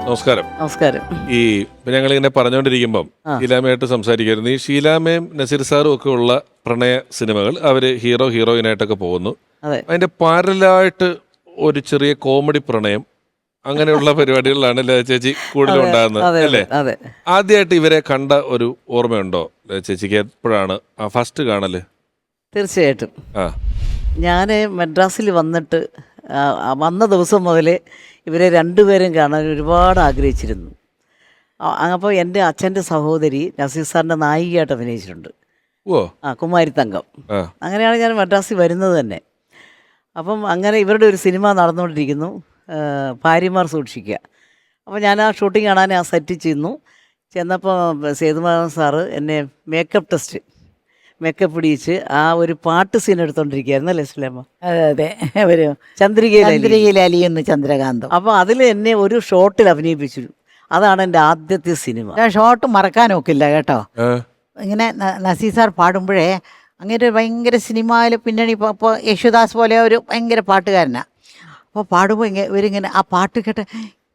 നമസ്കാരം. നമസ്കാരം. ഈ ഞങ്ങളിങ്ങനെ പറഞ്ഞുകൊണ്ടിരിക്കുമ്പം ഷീലാമയായിട്ട് സംസാരിക്കായിരുന്നു. ഈ ഷീലാമയും നസീർ സാറും ഒക്കെ ഉള്ള പ്രണയ സിനിമകൾ അവർ ഹീറോയിനായിട്ടൊക്കെ പോകുന്നു. അതിന്റെ പാരലായിട്ട് ഒരു ചെറിയ കോമഡി പ്രണയം അങ്ങനെയുള്ള പരിപാടികളിലാണ് ചേച്ചി കൂടുതലും ഉണ്ടാകുന്നത് അല്ലേ? ആദ്യമായിട്ട് ഇവരെ കണ്ട ഒരു ഓർമ്മയുണ്ടോ ചേച്ചിക്ക്? എപ്പോഴാണ് ആ ഫസ്റ്റ് കാണല്? തീർച്ചയായിട്ടും. ആ, ഞാൻ മദ്രാസിൽ വന്നിട്ട് വന്ന ദിവസം മുതൽ ഇവരെ രണ്ടുപേരും കാണാൻ ഒരുപാട് ആഗ്രഹിച്ചിരുന്നു. അപ്പോൾ എൻ്റെ അച്ഛൻ്റെ സഹോദരി നസീർ സാറിൻ്റെ നായികയായിട്ട് അഭിനയിച്ചിട്ടുണ്ട്. ഓ, കുമാരി തങ്കം. അങ്ങനെയാണ് ഞാൻ മദ്രാസിൽ വരുന്നത് തന്നെ. അപ്പം അങ്ങനെ ഇവരുടെ ഒരു സിനിമ നടന്നുകൊണ്ടിരിക്കുന്നു, ഭാര്യമാർ സൂക്ഷിക്കുക. അപ്പോൾ ഞാൻ ആ ഷൂട്ടിംഗ് കാണാൻ ആ സെറ്റ് ചെന്നപ്പോൾ സേതുമാധവൻ സാറ് എന്നെ മേക്കപ്പ് ഇടിയിച്ച് ആ ഒരു പാട്ട് സീൻ എടുത്തോണ്ടിരിക്കുകയായിരുന്നു അല്ലേ സുലൈമ? അതെ ഒരു ചന്ദ്രികയിൽ അലിയുന്നു ചന്ദ്രകാന്തം. അപ്പോൾ അതിൽ എന്നെ ഒരു ഷോട്ടിൽ അഭിനയിപ്പിച്ചു. അതാണ് എൻ്റെ ആദ്യത്തെ സിനിമ. ഷോട്ട് മറക്കാൻ നോക്കില്ല കേട്ടോ. ഇങ്ങനെ നസീർ സാർ പാടുമ്പോഴേ അങ്ങനെ ഭയങ്കര സിനിമയിൽ പിന്നണി ഇപ്പോൾ യേശുദാസ് പോലെ ഒരു ഭയങ്കര പാട്ടുകാരനാണ്. അപ്പോൾ പാടുമ്പോൾ ഇവരിങ്ങനെ ആ പാട്ട് കേട്ട്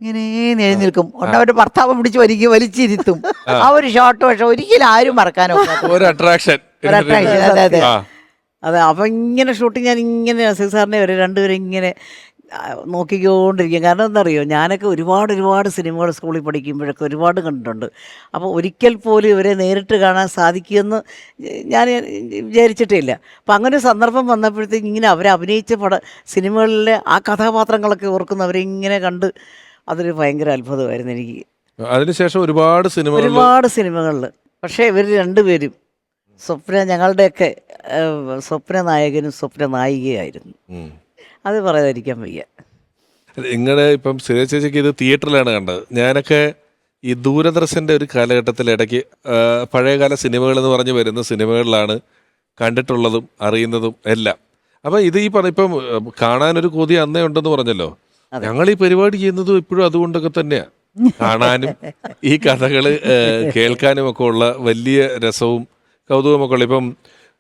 ഇങ്ങനെ എഴുന്നേൽക്കും. അവരുടെ ഭർത്താവ് പിടിച്ച് വലിച്ചിരുത്തും. ആ ഒരു ഷോട്ട് പക്ഷെ ഒരിക്കലും ആരും മറക്കാനോ ഒരു അട്രാക്ഷൻ. അതെ. അപ്പം ഇങ്ങനെ ഷൂട്ടിങ് ഞാൻ ഇങ്ങനെ നസീർ സാറിനെ വരെ രണ്ടുപേരും ഇങ്ങനെ നോക്കിക്കൊണ്ടിരിക്കും. കാരണം എന്താണെന്നറിയോ, ഞാനൊക്കെ ഒരുപാട് സിനിമകൾ സ്കൂളിൽ പഠിക്കുമ്പോഴൊക്കെ ഒരുപാട് കണ്ടിട്ടുണ്ട്. അപ്പോൾ ഒരിക്കൽ പോലും ഇവരെ നേരിട്ട് കാണാൻ സാധിക്കുമെന്ന് ഞാൻ വിചാരിച്ചിട്ടേ ഇല്ല. അപ്പം അങ്ങനെ ഒരു സന്ദർഭം വന്നപ്പോഴത്തേക്ക് ഇങ്ങനെ അവരെ അഭിനയിച്ച സിനിമകളിലെ ആ കഥാപാത്രങ്ങളൊക്കെ ഓർക്കുന്നവരെ ഇങ്ങനെ കണ്ട് അതൊരു ഭയങ്കര അത്ഭുതമായിരുന്നു എനിക്ക്. അതിനുശേഷം ഒരുപാട് സിനിമകളിൽ പക്ഷേ ഇവർ രണ്ടുപേരും ഞങ്ങളുടെയൊക്കെ സ്വപ്ന നായകനും സ്വപ്ന നായികയായിരുന്നു. അത് പറയാതിരിക്കാൻ വയ്യ. നിങ്ങളുടെ ഇപ്പം സുരേഷ് ചേച്ചിക്ക് ഇത് തിയേറ്ററിലാണ് കണ്ടത്. ഞാനൊക്കെ ഈ ദൂരദർശൻ്റെ ഒരു കാലഘട്ടത്തിൽ ഇടയ്ക്ക് പഴയകാല സിനിമകൾ എന്ന് പറഞ്ഞ് വരുന്ന സിനിമകളിലാണ് കണ്ടിട്ടുള്ളതും അറിയുന്നതും എല്ലാം. അപ്പം ഇത് ഈ ഇപ്പം കാണാനൊരു കൊതി അന്നേ ഉണ്ടെന്ന് പറഞ്ഞല്ലോ. ഞങ്ങൾ ഈ പരിപാടി ചെയ്യുന്നതും ഇപ്പോഴും അതുകൊണ്ടൊക്കെ തന്നെയാണ്. കാണാനും ഈ കഥകൾ കേൾക്കാനും ഒക്കെ ഉള്ള വലിയ രസവും കൗതുകമൊക്കെ ഉള്ള. ഇപ്പം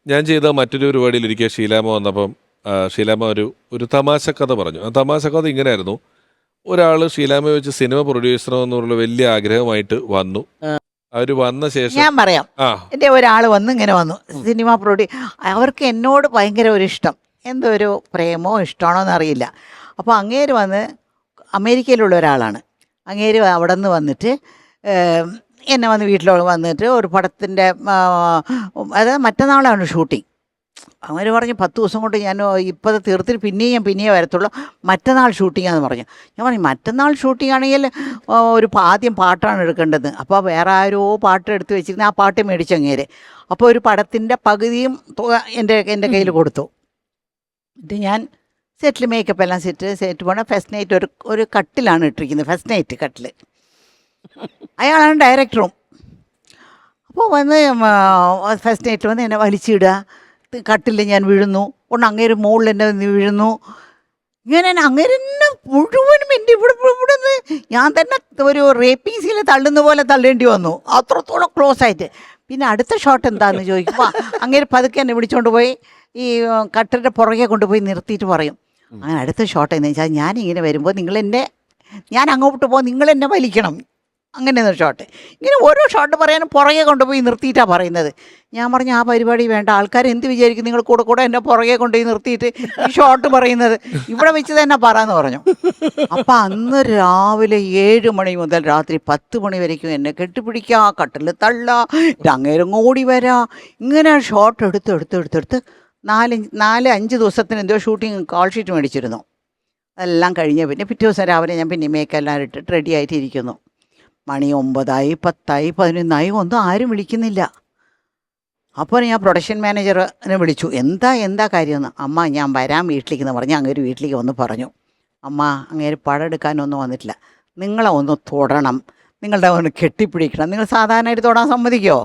ഞാൻ ചെയ്ത മറ്റൊരു പരിപാടിയിൽ ഒരിക്കൽ ഷീലാമ വന്നപ്പം ഷീലാമ ഒരു തമാശ കഥ പറഞ്ഞു. ആ തമാശ കഥ ഇങ്ങനെയായിരുന്നു. ഒരാൾ ഷീലാമയെ വെച്ച് സിനിമ പ്രൊഡ്യൂസ് ചെയ്യണമെന്നുള്ള വലിയ ആഗ്രഹമായിട്ട് വന്നു. അവർ വന്ന ശേഷം ഞാൻ പറയാം, എൻ്റെ ഒരാൾ ഇങ്ങനെ വന്നു സിനിമ അവർക്ക് എന്നോട് ഭയങ്കര ഒരു ഇഷ്ടം, എന്തോ ഒരു പ്രേമോ ഇഷ്ടമാണോ എന്നറിയില്ല. അപ്പോൾ അങ്ങേര് വന്ന് അമേരിക്കയിലുള്ള ഒരാളാണ്. അങ്ങേര് അവിടെ നിന്ന് വന്നിട്ട് എന്നെ വന്ന് വീട്ടിലോട് വന്നിട്ട് ഒരു പടത്തിൻ്റെ അത് മറ്റന്നാളാണ് ഷൂട്ടിങ്. അങ്ങനെ പറഞ്ഞു 10 ദിവസം കൊണ്ട് ഞാൻ ഇപ്പോൾ തീർത്തിട്ട് പിന്നെയും വരത്തുള്ളൂ, മറ്റന്നാൾ ഷൂട്ടിങ്ങാന്ന് പറഞ്ഞു. ഞാൻ പറഞ്ഞു മറ്റന്നാൾ ഷൂട്ടിംഗ് ആണെങ്കിൽ ആദ്യം പാട്ടാണ് എടുക്കേണ്ടത്. അപ്പോൾ വേറെ ആരോ പാട്ട് എടുത്ത് വെച്ചിരുന്ന ആ പാട്ട് മേടിച്ചങ്ങേര്. അപ്പോൾ ഒരു പടത്തിൻ്റെ പകുതിയും എൻ്റെ കയ്യിൽ കൊടുത്തു. എന്നിട്ട് ഞാൻ സെറ്റിൽ മേക്കപ്പ് എല്ലാം സെറ്റ് പോകണം. ഫസ്റ്റ് നൈറ്റ് ഒരു കട്ടിലാണ് ഇട്ടിരിക്കുന്നത്, ഫസ്റ്റ് നൈറ്റ് കട്ടിൽ. അയാളാണ് ഡയറക്ടറും. അപ്പോൾ വന്ന് ഫസ്റ്റ് നൈറ്റ് വന്ന് എന്നെ വലിച്ചിടുക, കട്ടിൽ ഞാൻ വീഴുന്നു, അങ്ങേര് മുകളിൽ എന്നെ വീഴുന്നു. ഇങ്ങനെ അങ്ങനെ മുഴുവനും എൻ്റെ ഇവിടെ നിന്ന് ഞാൻ തന്നെ ഒരു റേപ്പിംഗ് സീനിൽ തള്ളുന്ന പോലെ തള്ളേണ്ടി വന്നു, അത്രത്തോളം ക്ലോസ് ആയിട്ട്. പിന്നെ അടുത്ത ഷോട്ട് എന്താണെന്ന് ചോദിക്കുമ്പോൾ അങ്ങനെ പതുക്കെ എന്നെ വിളിച്ചുകൊണ്ട് പോയി ഈ കട്ടറിൻ്റെ പുറകെ കൊണ്ടുപോയി നിർത്തിയിട്ട് പറയും, അങ്ങനെ അടുത്ത ഷോട്ട് എന്ന് വെച്ചാൽ ഞാനിങ്ങനെ വരുമ്പോൾ ഞാൻ അങ്ങോട്ട് പോകുമ്പോൾ നിങ്ങൾ എന്നെ വലിക്കണം, അങ്ങനെ ഒരു ഷോട്ട്. ഇങ്ങനെ ഓരോ ഷോട്ട് പറയാനും പുറകെ കൊണ്ടുപോയി നിർത്തിയിട്ടാണ് പറയുന്നത്. ഞാൻ പറഞ്ഞു ആ പരിപാടി വേണ്ട, ആൾക്കാർ എന്ത് വിചാരിക്കും നിങ്ങൾ കൂടെ എന്നെ പുറകെ കൊണ്ടുപോയി നിർത്തിയിട്ട് ഈ ഷോട്ട് പറയുന്നത്, ഇവിടെ വെച്ച് തന്നെ പറയാന്ന് പറഞ്ഞു. അപ്പം അന്ന് രാവിലെ 7 മണി മുതൽ രാത്രി 10 മണി വരയ്ക്കും എന്നെ കെട്ടിപ്പിടിക്കുക, കട്ടിൽ തള്ളുക, അങ്ങേരം ഓടി വരാ, ഇങ്ങനെ ഷോട്ട് എടുത്ത് 4-5 ദിവസത്തിന് എന്തോ ഷൂട്ടിങ് കോൾ ഷീറ്റ് മേടിച്ചിരുന്നു. അതെല്ലാം കഴിഞ്ഞ് പിന്നെ പിറ്റേ ദിവസം രാവിലെ ഞാൻ പിന്നെ മേക്കെല്ലാം ഇട്ടിട്ട് റെഡി ആയിട്ട് ഇരിക്കുന്നു. മണി 9 10 11 ഒന്നും ആരും വിളിക്കുന്നില്ല. അപ്പോൾ ഞാൻ പ്രൊഡക്ഷൻ മാനേജറിനെ വിളിച്ചു, എന്താ കാര്യമെന്ന്. അമ്മ ഞാൻ വരാൻ വീട്ടിലേക്കെന്ന് പറഞ്ഞ് അങ്ങേര് വീട്ടിലേക്ക് വന്ന് പറഞ്ഞു, അമ്മ അങ്ങേര് പടം എടുക്കാനൊന്നും വന്നിട്ടില്ല, നിങ്ങളെ ഒന്ന് തൊടണം, നിങ്ങളുടെ ഒന്ന് കെട്ടിപ്പിടിക്കണം. നിങ്ങൾ സാധാരണയായിട്ട് തൊടാൻ സമ്മതിക്കോ?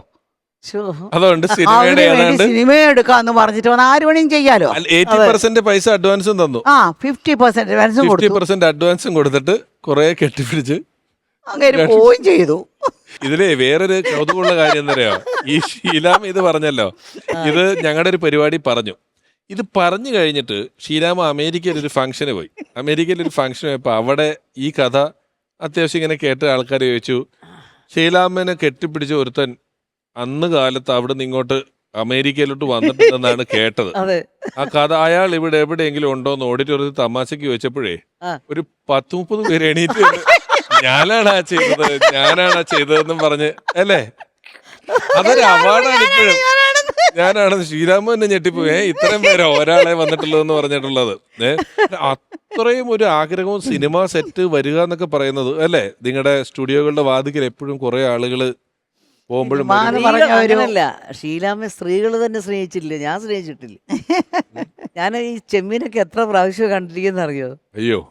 അതുകൊണ്ട് സിനിമ എടുക്കാന്ന് പറഞ്ഞിട്ട് വന്ന് 6 മണിയും ചെയ്യാലോ. 80% പൈസ അഡ്വാൻസും തന്നു. 50% അഡ്വാൻസും കൊടുത്തു. 50% അഡ്വാൻസും കൊടുത്തിട്ട് കുറെ കെട്ടിപ്പിടിച്ച് അങ്ങനെ പോവുകയും ചെയ്തു. ഇതിലെ വേറൊരു കൗതുകമുള്ള കാര്യം എന്താ പറയാ, ഈ ഷീലാമ ഇത് പറഞ്ഞല്ലോ, ഇത് ഞങ്ങളുടെ ഒരു പരിപാടി പറഞ്ഞു. ഇത് പറഞ്ഞു കഴിഞ്ഞിട്ട് ഷീലാമ അമേരിക്കയിൽ ഒരു ഫംഗ്ഷന് പോയപ്പോൾ അവിടെ ഈ കഥ അത്യാവശ്യം ഇങ്ങനെ കേട്ട ആൾക്കാർ ചോദിച്ചു, ഷീലാമ്മനെ കെട്ടിപ്പിടിച്ച ഒരുത്തൻ അന്ന് കാലത്ത് അവിടെ നിന്ന് ഇങ്ങോട്ട് അമേരിക്കയിലോട്ട് വന്നിട്ടുണ്ടെന്നാണ് കേട്ടത്. ആ കഥ അയാൾ ഇവിടെ എവിടെയെങ്കിലും ഉണ്ടോ എന്ന് ഓഡിറ്റോറിയത്തിൽ തമാശക്ക് ചോദിച്ചപ്പോഴേ ഒരു 10-30 പേര് എണീറ്റ് ഞാനാണാ ചെയ്തതെന്നും പറഞ്ഞ്, അല്ലേ? അതൊരു അവാർഡാണ് ഇപ്പോഴും. ഞാനാണെന്ന് ശ്രീരാമനെ ഞെട്ടിപ്പോയി, ഇത്രയും പേരോ ഒരാളെ വന്നിട്ടുള്ളതെന്ന് പറഞ്ഞിട്ടുള്ളത്. അത്രയും ഒരു ആഗ്രഹവും സിനിമ സെറ്റ് വരിക എന്നൊക്കെ പറയുന്നത്, അല്ലേ? നിങ്ങളുടെ സ്റ്റുഡിയോകളുടെ വാതിക്കൽ എപ്പോഴും കുറെ ആളുകള് പോകുമ്പോഴും അങ്ങനല്ല, ഷീലാമ്മ സ്ത്രീകൾ തന്നെ സ്നേഹിച്ചില്ല, ഞാൻ സ്നേഹിച്ചിട്ടില്ല. ഞാൻ ഈ ചെമ്മീനൊക്കെ എത്ര പ്രാവശ്യം കണ്ടിരിക്കുന്ന അറിയോ? അയ്യോ,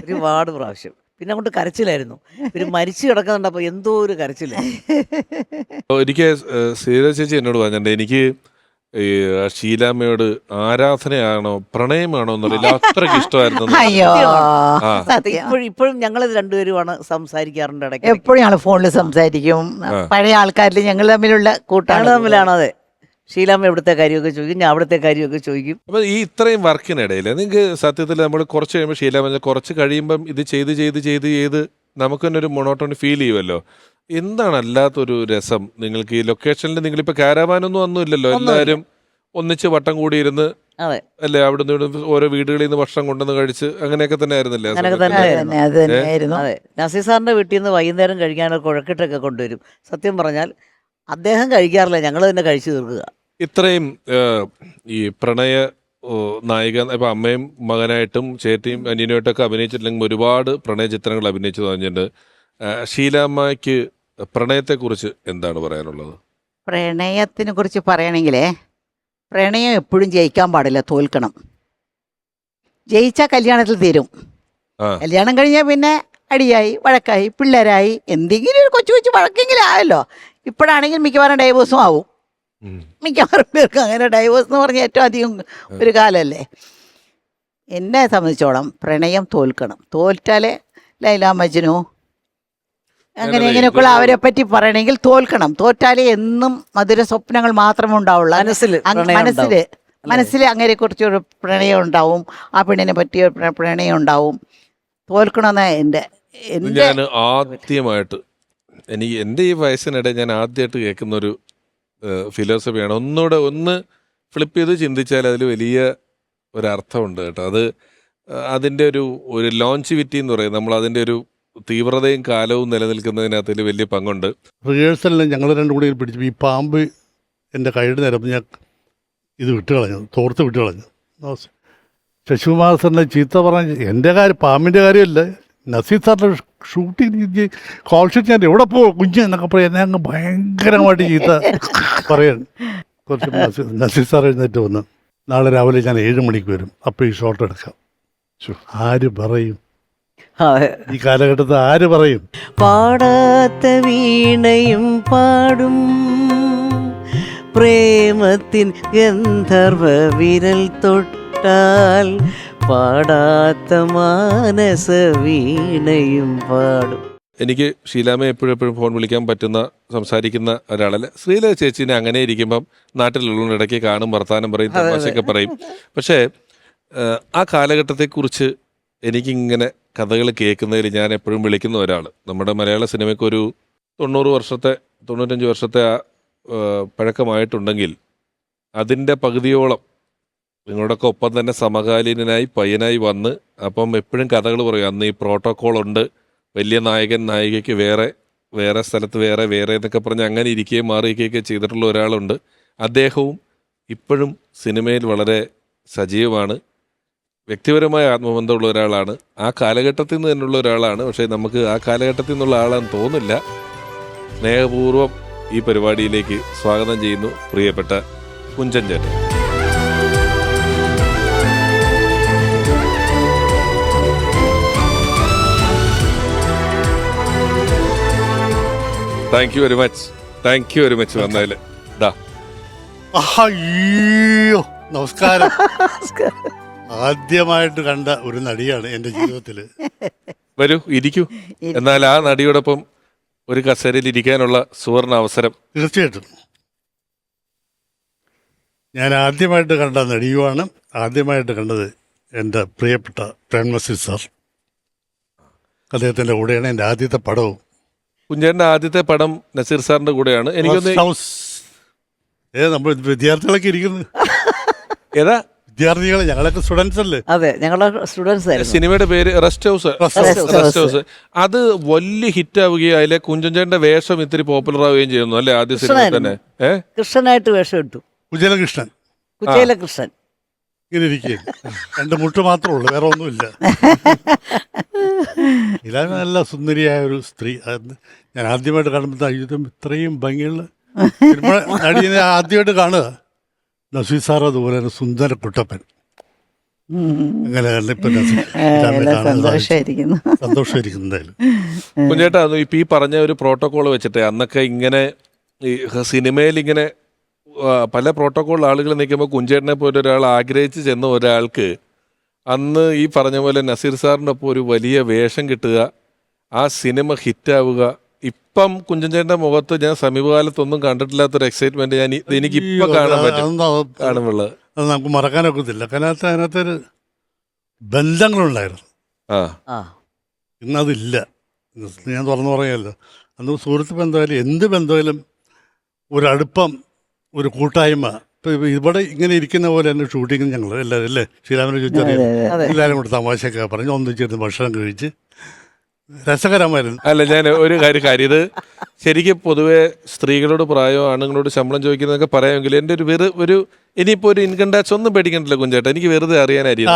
ഒരുപാട് പ്രാവശ്യം. പിന്നെ അങ്ങോട്ട് കരച്ചിലായിരുന്നു. പിന്നെ മരിച്ചു കിടക്കുന്നുണ്ടപ്പോ എന്തോ ഒരു കരച്ചിലായിരുന്നു. എനിക്ക് സീത ചേച്ചി എന്നോട് പറഞ്ഞിട്ടുണ്ട്, എനിക്ക് ഈ ഷീലാമ്മയോട് ആരാധനയാണോ പ്രണയമാണോ എന്നറിയില്ല, അത്രയ്ക്ക് ഇഷ്ടമായിരുന്നു. അയ്യോ, ഇപ്പോഴും ഞങ്ങൾ രണ്ടുപേരുമാണ് സംസാരിക്കാറുണ്ട് ഇടയ്ക്ക്. എപ്പോഴും ഞങ്ങൾ ഫോണിൽ സംസാരിക്കും. പഴയ ആൾക്കാരിൽ ഞങ്ങൾ തമ്മിലുള്ള കൂട്ടാണ് തമ്മിലാണ്. അതെ, ഷീലാമ്മ എവിടുത്തെ കാര്യമൊക്കെ ചോദിക്കും, ഞാൻ അവിടുത്തെ കാര്യമൊക്കെ ചോദിക്കും. അപ്പൊ ഈ ഇത്രയും വർക്കിനിടയിൽ നിങ്ങൾക്ക് സത്യത്തിൽ നമ്മൾ കുറച്ച് കഴിയുമ്പോൾ ഷീലാമ്മ കുറച്ച് കഴിയുമ്പം ഇത് ചെയ്ത് നമുക്ക് തന്നെ ഒരു മൊണോട്ടോണി ഫീൽ ചെയ്യുമല്ലോ. എന്താണ് അല്ലാത്തൊരു രസം നിങ്ങൾക്ക് ഈ ലൊക്കേഷനിൽ? നിങ്ങളിപ്പോ കാരാവാനൊന്നും ഒന്നും ഇല്ലല്ലോ, എല്ലാവരും ഒന്നിച്ച് വട്ടം കൂടിയിരുന്ന്, അല്ലേ? അവിടുന്ന് ഓരോ വീടുകളിൽ നിന്ന് ഭക്ഷണം കൊണ്ടുവന്ന് കഴിച്ച് അങ്ങനെയൊക്കെ തന്നെ ആയിരുന്നില്ലേ? അതെ, നസീർ സാറിന്റെ വീട്ടിൽ നിന്ന് വൈകുന്നേരം കഴിക്കാനൊക്കെ കുഴക്കിട്ടൊക്കെ കൊണ്ടുവരും. സത്യം പറഞ്ഞാൽ അദ്ദേഹം കഴിക്കാറില്ല, ഞങ്ങൾ തന്നെ കഴിച്ചു തീർക്കുക. ഇത്രയും ഈ പ്രണയ നായിക ഇപ്പൊ അമ്മയും മകനായിട്ടും ചേട്ടിയും അനിയനുമായിട്ടൊക്കെ അഭിനയിച്ചിട്ടില്ലെങ്കിൽ ഒരുപാട് പ്രണയ ചിത്രങ്ങൾ അഭിനയിച്ചു തോന്നിയിട്ടുണ്ട്. ഷീലാമ്മയ്ക്ക് പ്രണയത്തെക്കുറിച്ച് എന്താണ് പറയാനുള്ളത്? പ്രണയത്തിനെ കുറിച്ച് പറയണമെങ്കിലേ, പ്രണയം എപ്പോഴും ജയിക്കാൻ പാടില്ല, തോൽക്കണം. ജയിച്ചാൽ കല്യാണത്തിൽ തീരും. കല്യാണം കഴിഞ്ഞാൽ പിന്നെ അടിയായി, വഴക്കായി, പിള്ളേരായി, എന്തെങ്കിലും ഒരു കൊച്ചു വഴക്കെങ്കിലും ആയല്ലോ. ഇപ്പോഴാണെങ്കിൽ മിക്കവാറും ഡൈവോഴ്സും ആവും. മിക്കവാറും പേർക്ക് അങ്ങനെ ഡൈവോഴ്സ് എന്ന് പറഞ്ഞാൽ ഏറ്റവും അധികം ഒരു കാലമല്ലേ. എന്നെ സംബന്ധിച്ചോളം പ്രണയം തോൽക്കണം. തോൽറ്റാലേ ലൈല മജ്നു അങ്ങനെയൊക്കെയുള്ള അവരെ പറ്റി പറയണമെങ്കിൽ തോൽക്കണം. തോറ്റാലേ എന്നും മധുര സ്വപ്നങ്ങൾ മാത്രമേ ഉണ്ടാവുള്ളൂ മനസ്സിൽ അങ്ങനെ കുറിച്ചൊരു പ്രണയം ഉണ്ടാവും, ആ പെണ്ണിനെ പറ്റിയ പ്രണയം ഉണ്ടാവും. തോൽക്കണമെന്ന് ഞാൻ ആദ്യമായിട്ട് എൻ്റെ ഈ വയസ്സിനിടെ ഞാൻ ആദ്യമായിട്ട് കേൾക്കുന്നൊരു ഫിലോസഫിയാണ്. ഒന്ന് ഫ്ലിപ്പ് ചെയ്ത് ചിന്തിച്ചാൽ അതിൽ വലിയ ഒരർത്ഥമുണ്ട് കേട്ടോ. അതിൻ്റെ ഒരു ലോഞ്ചിവിറ്റി എന്ന് പറയും, നമ്മൾ അതിൻ്റെ ഒരു തീവ്രതയും കാലവും നിലനിൽക്കുന്നതിനകത്തിൽ വലിയ പങ്കുണ്ട്. റിഹേഴ്സലിൽ ഞങ്ങൾ രണ്ടും കൂടി പിടിച്ചു ഈ പാമ്പ് എൻ്റെ കൈയുടെ നേരം ഞാൻ ഇത് തോർത്ത് വിട്ട് കളഞ്ഞു. ശശികുമാർ സാറിനെ ചീത്ത പറഞ്ഞ എൻ്റെ കാര്യം, പാമ്പിൻ്റെ കാര്യമല്ല, നസീർ സാറിൻ്റെ ഷൂട്ടിങ് കോൾ ഷീറ്റ് ഞാൻ എവിടെ പോകും കുഞ്ഞ് എന്നൊക്കെ പറയാം. എന്നെ അങ്ങ് ഭയങ്കരമായിട്ട് ചീത്ത പറയാൻ. കുറച്ച് നസീർ സാർ എഴുന്നേറ്റ് വന്ന്, നാളെ രാവിലെ ഞാൻ 7 മണിക്ക് വരും, അപ്പോൾ ഈ ഷോട്ട് എടുക്കാം. ആര് പറയും ഈ കാലഘട്ടത്തിൽ, ആര് പറയും? പാടാത്ത വീണയും പാടും പ്രേമത്തിൻ ഗന്ധർവ വിരൽ തൊട്ടാൽ പാടാത്ത മാനസ വീണയും പാടും. എനിക്ക് ഷീലാമ്മയെ എപ്പോഴും ഫോൺ വിളിക്കാൻ പറ്റുന്ന സംസാരിക്കുന്ന ഒരാളല്ല. ശ്രീലത ചേച്ചീനെ അങ്ങനെ ഇരിക്കുമ്പം നാട്ടിലുള്ള ഇടയ്ക്ക് കാണും, വർത്താനം പറയും, തമാശയൊക്കെ പറയും. പക്ഷേ ആ കാലഘട്ടത്തെക്കുറിച്ച് എനിക്കിങ്ങനെ കഥകൾ കേൾക്കുന്നതിൽ ഞാൻ എപ്പോഴും വിളിക്കുന്ന ഒരാൾ, നമ്മുടെ മലയാള സിനിമയ്ക്കൊരു 95 വർഷത്തെ പഴക്കമായിട്ടുണ്ടെങ്കിൽ അതിൻ്റെ പകുതിയോളം നിങ്ങളുടെയൊക്കെ ഒപ്പം തന്നെ സമകാലീനായി പയ്യനായി വന്ന് അപ്പം എപ്പോഴും കഥകൾ പറയും. അന്ന് ഈ പ്രോട്ടോക്കോളുണ്ട്, വലിയ നായകൻ നായികയ്ക്ക് വേറെ സ്ഥലത്ത് വേറെ എന്നൊക്കെ പറഞ്ഞ് അങ്ങനെ ഇരിക്കുകയും മാറിയിരിക്കുകയൊക്കെ ചെയ്തിട്ടുള്ള ഒരാളുണ്ട്. അദ്ദേഹവും ഇപ്പോഴും സിനിമയിൽ വളരെ സജീവമാണ്. വ്യക്തിപരമായ ആത്മബന്ധമുള്ള ഒരാളാണ്. ആ കാലഘട്ടത്തിൽ നിന്ന് തന്നെയുള്ള ഒരാളാണ്. പക്ഷേ നമുക്ക് ആ കാലഘട്ടത്തിൽ നിന്നുള്ള ആളാണെന്ന് തോന്നില്ല. സ്നേഹപൂർവ്വം ഈ പരിപാടിയിലേക്ക് സ്വാഗതം ചെയ്യുന്നു പ്രിയപ്പെട്ട കുഞ്ചൻ ചേട്ടൻ. താങ്ക് യു വെരി മച്ച് വന്നതിൽ. അയ്യോ നമസ്കാരം. ആദ്യമായിട്ട് കണ്ട ഒരു നടിയാണ് എൻ്റെ ജീവിതത്തിൽ. വരൂ, ഇരിക്കൂ. എന്നാൽ ആ നടിയോടൊപ്പം ഒരു കസേരയിൽ ഇരിക്കാനുള്ള സുവർണ അവസരം. തീർച്ചയായിട്ടും ഞാൻ ആദ്യമായിട്ട് കണ്ട നടിയുമാണ്. ആദ്യമായിട്ട് കണ്ടത് എൻ്റെ പ്രിയപ്പെട്ട പ്രേം നസീർ സാർ. അദ്ദേഹത്തിൻ്റെ കൂടെയാണ് എൻ്റെ ആദ്യത്തെ പടവും. കുഞ്ചേട്ടൻ്റെ ആദ്യത്തെ പടം നസീർ സാറിന്റെ കൂടെയാണ്. എനിക്കൊന്ന് നമ്മൾ വിദ്യാർത്ഥികളൊക്കെ ഇരിക്കുന്നത്. ഏതാ വിദ്യാർത്ഥികളെ? ഞങ്ങളൊക്കെ സ്റ്റുഡൻസ് അല്ലേ? അതെ, ഞങ്ങളുടെ സ്റ്റുഡൻസ് ആയിരുന്നു. സിനിമയുടെ പേര് റെസ്റ്റ് ഹൗസ്. അത് വലിയ ഹിറ്റ് ആവുകയും അതിലെ കുഞ്ചൻചേട്ടന്റെ വേഷം ഇത്തിരി പോപ്പുലർ ആവുകയും ചെയ്യുന്നു അല്ലെ? ആദ്യ സിനിമ തന്നെ കൃഷ്ണനായിട്ട് വേഷം ഇട്ടു. കുചേലകൃഷ്ണൻ. കുചേലകൃഷ്ണൻ ഇങ്ങനെ ഇരിക്കുകയും 2 മുട്ട് മാത്രമേ ഉള്ളൂ, വേറെ ഒന്നുമില്ല. ഇതാണ് നല്ല സുന്ദരിയായ ഒരു സ്ത്രീ. ഞാൻ ആദ്യമായിട്ട് കാണുമ്പോൾ ഇത്രയും ഭംഗിയുള്ള നടിയെ ആദ്യമായിട്ട് കാണുക. നസീർ സാർ അതുപോലെ തന്നെ സുന്ദര കുട്ടപ്പൻ. അങ്ങനെ സന്തോഷമായിരിക്കുന്നു എന്തായാലും. കുഞ്ചേട്ടാ, ഇപ്പൊ ഈ പറഞ്ഞ ഒരു പ്രോട്ടോകോൾ വെച്ചിട്ട് അന്നൊക്കെ ഇങ്ങനെ ഈ സിനിമയിൽ ഇങ്ങനെ പല പ്രോട്ടോകോൾ ആളുകൾ നിൽക്കുമ്പോൾ കുഞ്ചേട്ടനെ പോലെ ഒരാൾ ആഗ്രഹിച്ച് ചെന്ന ഒരാൾക്ക് അന്ന് ഈ പറഞ്ഞ പോലെ നസീർ സാറിൻ്റെ ഒപ്പം ഒരു വലിയ വേഷം കിട്ടുക, ആ സിനിമ ഹിറ്റാവുക. ഇപ്പം കുഞ്ചൻചേട്ടൻ്റെ മുഖത്ത് ഞാൻ സമീപകാലത്തൊന്നും കണ്ടിട്ടില്ലാത്തൊരു എക്സൈറ്റ്മെന്റ് എനിക്ക് ഇപ്പൊ കാണാൻ പറ്റും. കാണുമ്പോൾ അത് നമുക്ക് മറക്കാനൊക്കത്തില്ല. അതിനകത്തൊരു ബന്ധങ്ങളുണ്ടായിരുന്നു. ഇന്നതില്ല. ഞാൻ തുറന്നു പറയുമല്ലോ, അന്ന് സുഹൃത്ത് ബന്ധമായാലും എന്ത് ബന്ധമായാലും ഒരടുപ്പം, ഒരു കൂട്ടായ്മ. ഇപ്പം ഇവിടെ ഇങ്ങനെ ഇരിക്കുന്ന പോലെ തന്നെ ഷൂട്ടിങ് ഞങ്ങൾ എല്ലാവരും അല്ലേ ശ്രീരാമനെ ചോദിച്ചറിയാം. എല്ലാവരും കൂടെ തമാശയൊക്കെ പറഞ്ഞ് ഒന്നിച്ചിരുന്ന് ഭക്ഷണം കഴിച്ച് രസകരമായിരുന്നു. അല്ല, ഞാൻ ഒരു കാര്യം ഇത് ശരിക്കും പൊതുവെ സ്ത്രീകളോട് പ്രായമോ ആണുങ്ങളോട് ശമ്പളം ചോദിക്കുന്നതൊക്കെ പറയാമെങ്കിൽ എൻ്റെ ഒരു ഇനിയിപ്പോൾ ഒരു ഇൻകം ടാക്സ് ഒന്നും പേടിക്കണ്ടല്ലോ കുഞ്ചേട്ടൻ. എനിക്ക് വെറുതെ അറിയാനായിരിക്കും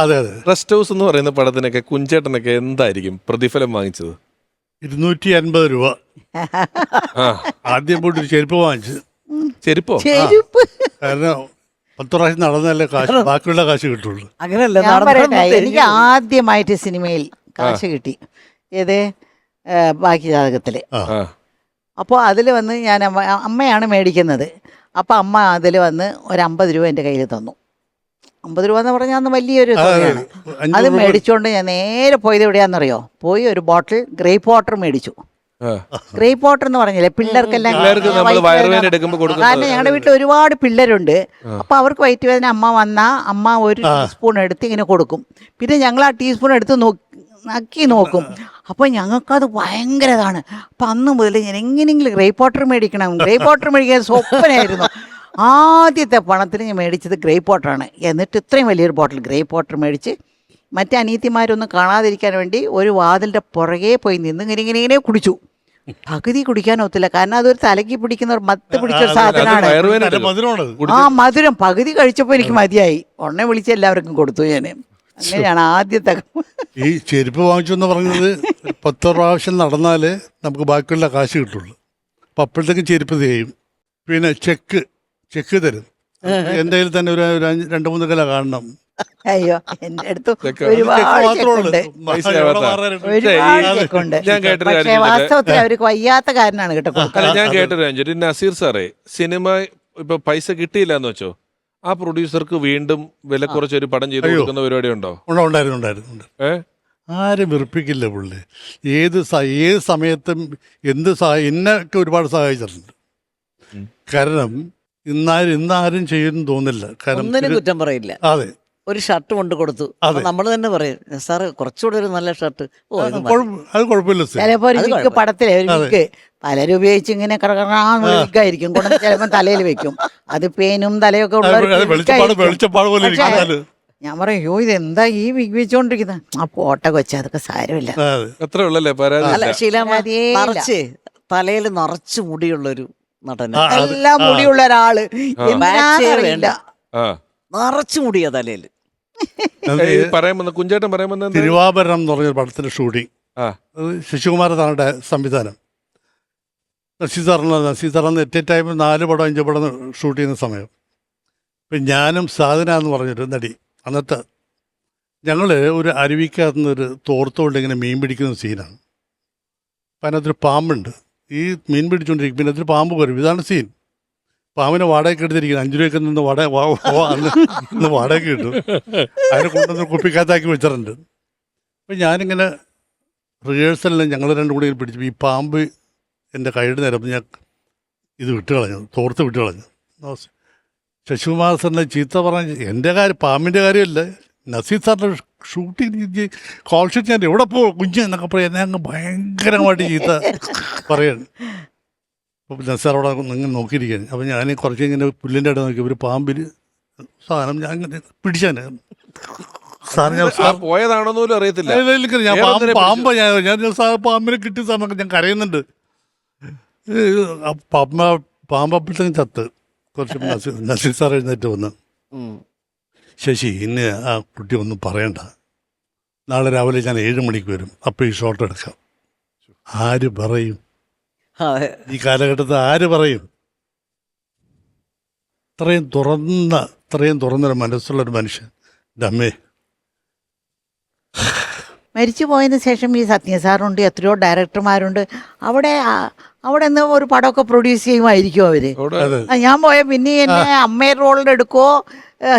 റെസ്റ്റ് ഹൗസ് എന്ന് പറയുന്ന പടത്തിനൊക്കെ കുഞ്ചേട്ടനൊക്കെ എന്തായിരിക്കും പ്രതിഫലം വാങ്ങിച്ചത്? 250 രൂപ. ആദ്യം പോയിട്ട് ഒരു ചെരുപ്പ് വാങ്ങിച്ചു. ചെരുപ്പോ? കാരണം 10 പ്രാവശ്യം നടന്നല്ലേ കാശ്, ബാക്കിയുള്ള കാശ് കിട്ടുള്ളൂ. അങ്ങനെയല്ല, എനിക്ക് ആദ്യമായിട്ട് സിനിമയിൽ കാശ് കിട്ടി. ഏത് ബാക്കി ജാതകത്തില്. അപ്പോൾ അതിൽ വന്ന് ഞാൻ അമ്മയാണ് മേടിക്കുന്നത്. അപ്പോൾ അമ്മ അതിൽ വന്ന് ഒരു 50 രൂപ എൻ്റെ കയ്യിൽ തന്നു. 50 രൂപ എന്ന് പറഞ്ഞാൽ അന്ന് വലിയൊരു തുകയാണ്. അത് മേടിച്ചുകൊണ്ട് ഞാൻ നേരെ പോയത് എവിടെയാണെന്നറിയോ? പോയി ഒരു ബോട്ടിൽ ഗ്രേപ്പ് വാട്ടർ മേടിച്ചു. ഗ്രേപ്പ് വാട്ടർ എന്ന് പറഞ്ഞില്ലേ പിള്ളേർക്കെല്ലാം. കാരണം ഞങ്ങളുടെ വീട്ടിൽ ഒരുപാട് പിള്ളേരുണ്ട്. അപ്പൊ അവർക്ക് വയറ്റ് വേദന അമ്മ ഒരു ടീസ്പൂൺ എടുത്ത് ഇങ്ങനെ കൊടുക്കും. പിന്നെ ഞങ്ങൾ ആ ടീസ്പൂൺ എടുത്ത് നക്കി നോക്കും. അപ്പോൾ ഞങ്ങൾക്കത് ഭയങ്കര ഇതാണ്. അപ്പം അന്ന് മുതൽ ഞാൻ എങ്ങനെയെങ്കിലും ഗ്രേപ്പ് വാട്ടർ മേടിക്കണം. ഗ്രേപ്പ് വാട്ടർ മേടിക്കാൻ സ്വപ്നമായിരുന്നു. ആദ്യത്തെ പണത്തിന് ഞാൻ മേടിച്ചത് ഗ്രേപ്പ് വാട്ടറാണ്. എന്നിട്ട് ഇത്രയും വലിയൊരു ബോട്ടിൽ ഗ്രേപ്പ് വാട്ടർ മേടിച്ച് മറ്റേ അനീത്തിമാരൊന്നും കാണാതിരിക്കാൻ വേണ്ടി ഒരു വാതിലിൻ്റെ പുറകെ പോയി നിന്ന് ഇങ്ങനെ കുടിച്ചു. പകുതി കുടിക്കാനൊത്തില്ല, കാരണം അതൊരു തലയ്ക്ക് പിടിക്കുന്ന ഒരു മത്ത് പിടിച്ചൊരു സാധനമാണ്. ആ മധുരം പകുതി കഴിച്ചപ്പോൾ എനിക്ക് മതിയായി. ഉടനെ വിളിച്ച് എല്ലാവർക്കും കൊടുത്തു ഞാൻ. അങ്ങനെയാണ് ആദ്യത്തെ. ഈ ചെരുപ്പ് വാങ്ങിച്ചു എന്ന് പറഞ്ഞത് 10 പ്രാവശ്യം നടന്നാലേ നമുക്ക് ബാക്കിയുള്ള കാശ് കിട്ടുള്ളൂ. അപ്പം അപ്പോഴത്തേക്കും ചെരുപ്പ് ചെയ്യും. പിന്നെ ചെക്ക് തരും. എൻ്റെ കയ്യിൽ തന്നെ ഒരു 2-3 കിലോ കാണണം. അയ്യോ, എൻ്റെ അടുത്ത് ഒരുപാട് ചെക്കുണ്ട്. പക്ഷേ വാസ്തവത്തിൽ അവർക്ക് വയ്യാത്ത കാരനാണ് കേട്ടോ. ഞാൻ കേട്ടൊരു നസീർ സാറേ, സിനിമ ഇപ്പൊ പൈസ കിട്ടിയില്ല എന്ന് വെച്ചോ, ആ പ്രൊഡ്യൂസർക്ക് വീണ്ടും വില കുറച്ച് ഒരു പടം ചെയ്ത് അയ്യോ. കൊടുക്കുന്ന പരിപാടി ഉണ്ടോ? ഉണ്ടായിരുന്നു. ഏ ആരും വെറുപ്പിക്കില്ല പുള്ളി. ഏത് സമയത്തും എന്നൊക്കെ ഒരുപാട് സഹായിച്ചിട്ടുണ്ട്. കാരണം ഇന്നാരും ചെയ്യുമെന്ന് തോന്നില്ല. ഒന്നിനും കാരണം കുറ്റം പറയില്ല. അതെ, ഒരു ഷർട്ട് കൊണ്ട് കൊടുത്തു, അതെ. നമ്മൾ തന്നെ പറയും സാറ് കുറച്ചുകൂടെ ഒരു നല്ല ഷർട്ട്. ഓ ഇത് മതി." അത് കുഴപ്പമില്ല സർ. ചിലപ്പോ ഒരു അത് വിക്ക് കുഴപ്പമില്ല. പടത്തിലെ ഒരു വിക്ക് പലരും ഉപയോഗിച്ച് ഇങ്ങനെ കറകറാന്നുള്ള വിക്കായിരിക്കും കൊണ്ട് ചിലപ്പോൾ തലയിൽ വെക്കും. അത് പേനും തലയൊക്കെ ഉള്ള ഒരു വിക്കായിരിക്കും. വെളിച്ചപ്പാട് പോലെ പക്ഷേ, ഇരിക്കുന്നാല്. ഞാൻ പറയും യോ ഇതെന്താ ഈ വിഗ് വെച്ചോണ്ടിരിക്കുന്നത്. ആ പോട്ട കൊച്ച അതൊക്കെ സാരമില്ല. അതെ. അത്ര ഉള്ളല്ലേ പരാതി? അല്ല ശീലാമ്മ പരാതിയേ ഇല്ല. നിറച്ച് തലയിൽ നിറച്ച് മുടിയുള്ളൊരു നടന, ആ, അത് എല്ലാം മുടിയുള്ള ഒരാള് ബാച്ചേ അറിയില്ല. ആ നിറച്ച് മുടിയ തലയിൽ. ഈ പറയാൻ വന്ന കുഞ്ചേട്ടൻ പറയാൻ വന്ന എന്താ? തിരുവാഭരണം എന്ന് പറഞ്ഞ പടത്തിന്റെ ഷൂട്ടിംഗ്, ആ അത് ശശികുമാർ സാറിന്റെ സംവിധാനം. നസീർ സാറിന് എറ്റ് എ ടൈം 4 പടം 5 പടം ഷൂട്ട് ചെയ്യുന്ന സമയം. ഇപ്പം ഞാനും സാധന എന്ന് പറഞ്ഞൊരു നടി, അന്നത്തെ ഞങ്ങൾ ഒരു അരുവിക്കകത്ത് നിന്ന് ഒരു തോർത്തുകൊണ്ട് ഇങ്ങനെ മീൻ പിടിക്കുന്ന സീനാണ്. അപ്പം അതിനകത്തൊരു പാമ്പുണ്ട്. ഈ മീൻ പിടിച്ചുകൊണ്ടിരിക്കും, പിന്നെ അതിൽ പാമ്പ് വരും. ഇതാണ് സീൻ. പാമ്പിനെ വാടകയ്ക്ക് എടുത്തിരിക്കുന്നത് 5 രൂപയ്ക്ക് നിന്ന് അന്ന് വാടകയ്ക്ക് കിട്ടും. അതിനെ കൊണ്ടുവന്ന് കുപ്പിക്കകത്താക്കി വെച്ചിട്ടുണ്ട്. അപ്പം ഞാനിങ്ങനെ റിഹേഴ്സലിൽ ഞങ്ങൾ രണ്ടും കൂടി പിടിച്ചു. ഈ പാമ്പ് എൻ്റെ കൈയുടെ നേരം ഞാൻ തോർത്ത് വിട്ട് കളഞ്ഞു. ശശികുമാർ സാറിനെ ചീത്ത പറഞ്ഞ എൻ്റെ പാമ്പിൻ്റെ കാര്യമല്ല, നസീർ സാറിൻ്റെ ഷൂട്ടിങ് കോൾ ഷീറ്റ് ഞാൻ എവിടെ പോകും കുഞ്ഞ് എന്നൊക്കെ പറയാം. എന്നെ അങ്ങ് ഭയങ്കരമായിട്ട് ചീത്ത പറയാണ്. അപ്പോൾ നസീർ അവിടെ നിങ്ങൾ നോക്കിയിരിക്കാൻ. അപ്പോൾ ഞാൻ കുറച്ച് ഇങ്ങനെ പുല്ലിൻ്റെ ഇടയിൽ നോക്കി ഒരു പാമ്പിൽ സാധനം ഞാൻ ഇങ്ങനെ പിടിച്ചാണ്. സാർ ഞാൻ ആ പോയതാണോന്ന് പോലും അറിയത്തില്ല. ഞാൻ വേറൊന്നിനെ പാമ്പ ഞാൻ സാർ പാമ്പിനെ കിട്ടിയ സാറിനൊക്കെ ഞാൻ കരയുന്നുണ്ട്. പാമ്പപ്പോഴത്തേക്കും ചത്ത്. കുറച്ച് നസീർ സാർ എഴുന്നേറ്റ് വന്ന്, ശശി ഇന്ന് ആ കുട്ടി ഒന്നും പറയണ്ട, നാളെ രാവിലെ ഞാൻ 7 മണിക്ക് വരും, അപ്പോൾ ഈ ഷോട്ട് എടുക്കാം. ആര് പറയും? ഈ കാലഘട്ടത്തിൽ ആര് പറയും? ഇത്രയും തുറന്നൊരു മനസ്സുള്ളൊരു മനുഷ്യൻ. ഡമ്മേ. മരിച്ചു പോയതിന് ശേഷം ഈ സത്യ സാറുണ്ട്, എത്രയോ ഡയറക്ടർമാരുണ്ട്. അവിടെ നിന്ന് ഒരു പടമൊക്കെ പ്രൊഡ്യൂസ് ചെയ്യുമായിരിക്കും അവര്. അവിടെ ഞാൻ പോയ പിന്നെ എന്നെ അമ്മയുടെ റോളിൽ എടുക്കുമോ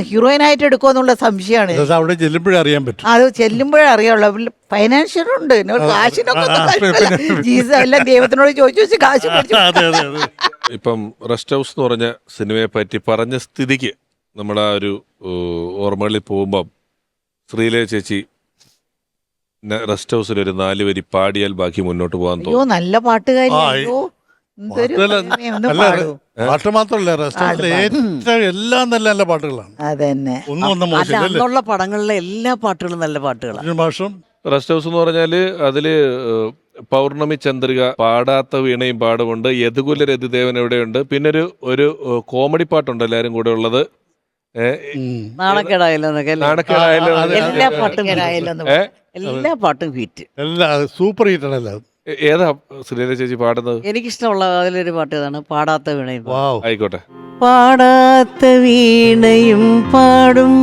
ഹീറോയിനായിട്ട് എടുക്കുമോ എന്നുള്ള സംശയമാണ്. അവിടെ ചെല്ലുമ്പോഴേ അറിയാൻ പറ്റും. അത് ചെല്ലുമ്പോഴേ അറിയാവുള്ളൂ. ഫൈനാൻഷ്യലുണ്ട്, കാശിനൊക്കെ എല്ലാം ദൈവത്തിനോട് ചോദിച്ചു കാശ് മേടിച്ചു. അതെ അതെ അതെ. ഇപ്പം റെസ്റ്റ് ഹൗസ് എന്ന് പറഞ്ഞ സിനിമയെ പറ്റി പറഞ്ഞ സ്ഥിതിക്ക് നമ്മുടെ ആ ഒരു ഓർമ്മകളിൽ പോകുമ്പം ശ്രീലയ ചേച്ചി റെസ്റ്റ് ഹൗസിൽ ഒരു 4 വരി പാടിയാൽ ബാക്കി മുന്നോട്ട് പോകാൻ അയ്യോ തോന്നും. നല്ല പാട്ടുകാരി. ആ, അയ്യോ എന്തൊരു പാട്ടുകള് ഒന്ന് അല്ല, പാടൂ. പാട്ട് മാത്രമല്ല, റെസ്റ്റോറൻറ്റിലെ ഏറ്റവും എല്ലാം നല്ല നല്ല പാട്ടുകളാണ്. അതന്നെ. ഒന്നും അല്ല മോശമില്ല. അന്നുള്ള പടങ്ങളിലെ എല്ലാ പാട്ടുകളും നല്ല പാട്ടുകളാണ്. ഒരു മാഷം റെസ്റ്റ് ഹൗസ് എന്ന് പറഞ്ഞാല് അതില് പൗർണമി ചന്ദ്രിക, പാടാത്ത വീണയും പാടുമുണ്ട്, യദുകുല രതിദേവൻ എവിടെയുണ്ട്, പിന്നെ ഒരു കോമഡി പാട്ടുണ്ട് എല്ലാരും കൂടെ ഉള്ളത്. നാണക്കേടായല്ലോ എന്നൊക്കെ അല്ലേ? നാണക്കേടായാലും എല്ലാ പാട്ടും നാണക്കേടായല്ലോ എന്ന് എല്ലാ പാട്ടും ഹിറ്റ്. എല്ലാം സൂപ്പർ ഹിറ്റാണ് എല്ലാം. ഏതാ ശ്രീലയ ചേച്ചി പാടുന്നത്? എനിക്കിഷ്ടമുള്ള അതിലൊരു പാട്ട് ഇതാണ്, പാടാത്ത വീണയും. വാവ്. ആയിക്കോട്ടെ. പാടാത്ത വീണയും പാടും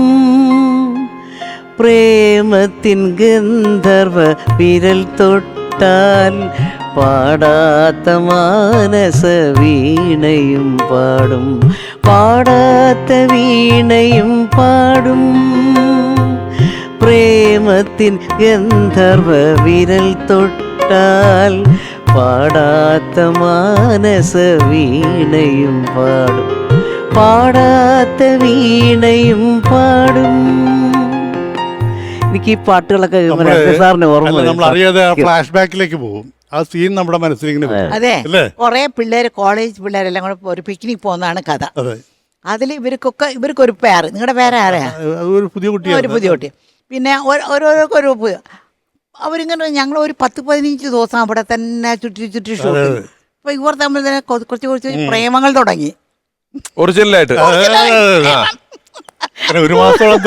പ്രേമത്തിൻ ഗന്ധർവ വിരൽ തൊട്ടാൽ, പാടാത്ത മാനസ വീണയും പാടും, പാടാത്ത വീണയും പാടും പ്രേമത്തിൻ ഗന്ധർവ വിരൽ തൊട്ടാൽ, പാടാത്ത മാനസ വീണയും പാടും, പാടാത്ത വീണയും പാടും. എനിക്ക് ഈ പാട്ടുകളൊക്കെ സാറിന് ഓർമ്മ അല്ല, നമ്മൾ അറിയാതെ ഫ്ലാഷ് ബാക്കിലേക്ക് പോകും. ആ സീൻ നമ്മുടെ മനസ്സിൽ ഇങ്ങനെ വരും. അതെ. അല്ലേ? കുറെ പിള്ളേര് കോളേജ് പിള്ളേരെല്ലാം കൂടെ ഒരു പിക്നിക് പോകുന്നതാണ് കഥ. അതെ. അതിൽ ഇവർക്കൊരു പേര്. നിങ്ങളുടെ പേര് ആരെയാ? ഒരു പുതിയ കുട്ടിയാണ്. ഒരു പുതിയ കുട്ടി. പിന്നെ ഓരോരോരു അവരിങ്ങനെ ഞങ്ങൾ ഒരു 10-15 ദിവസം അവിടെ തന്നെ ചുറ്റി ഷൂട്ട്. അപ്പൊ ഇവർ തമ്മിൽ തന്നെ കുറച്ച് പ്രേമങ്ങൾ തുടങ്ങി. ഒറിജിനലായിട്ട് ഒരു മാസത്തോളം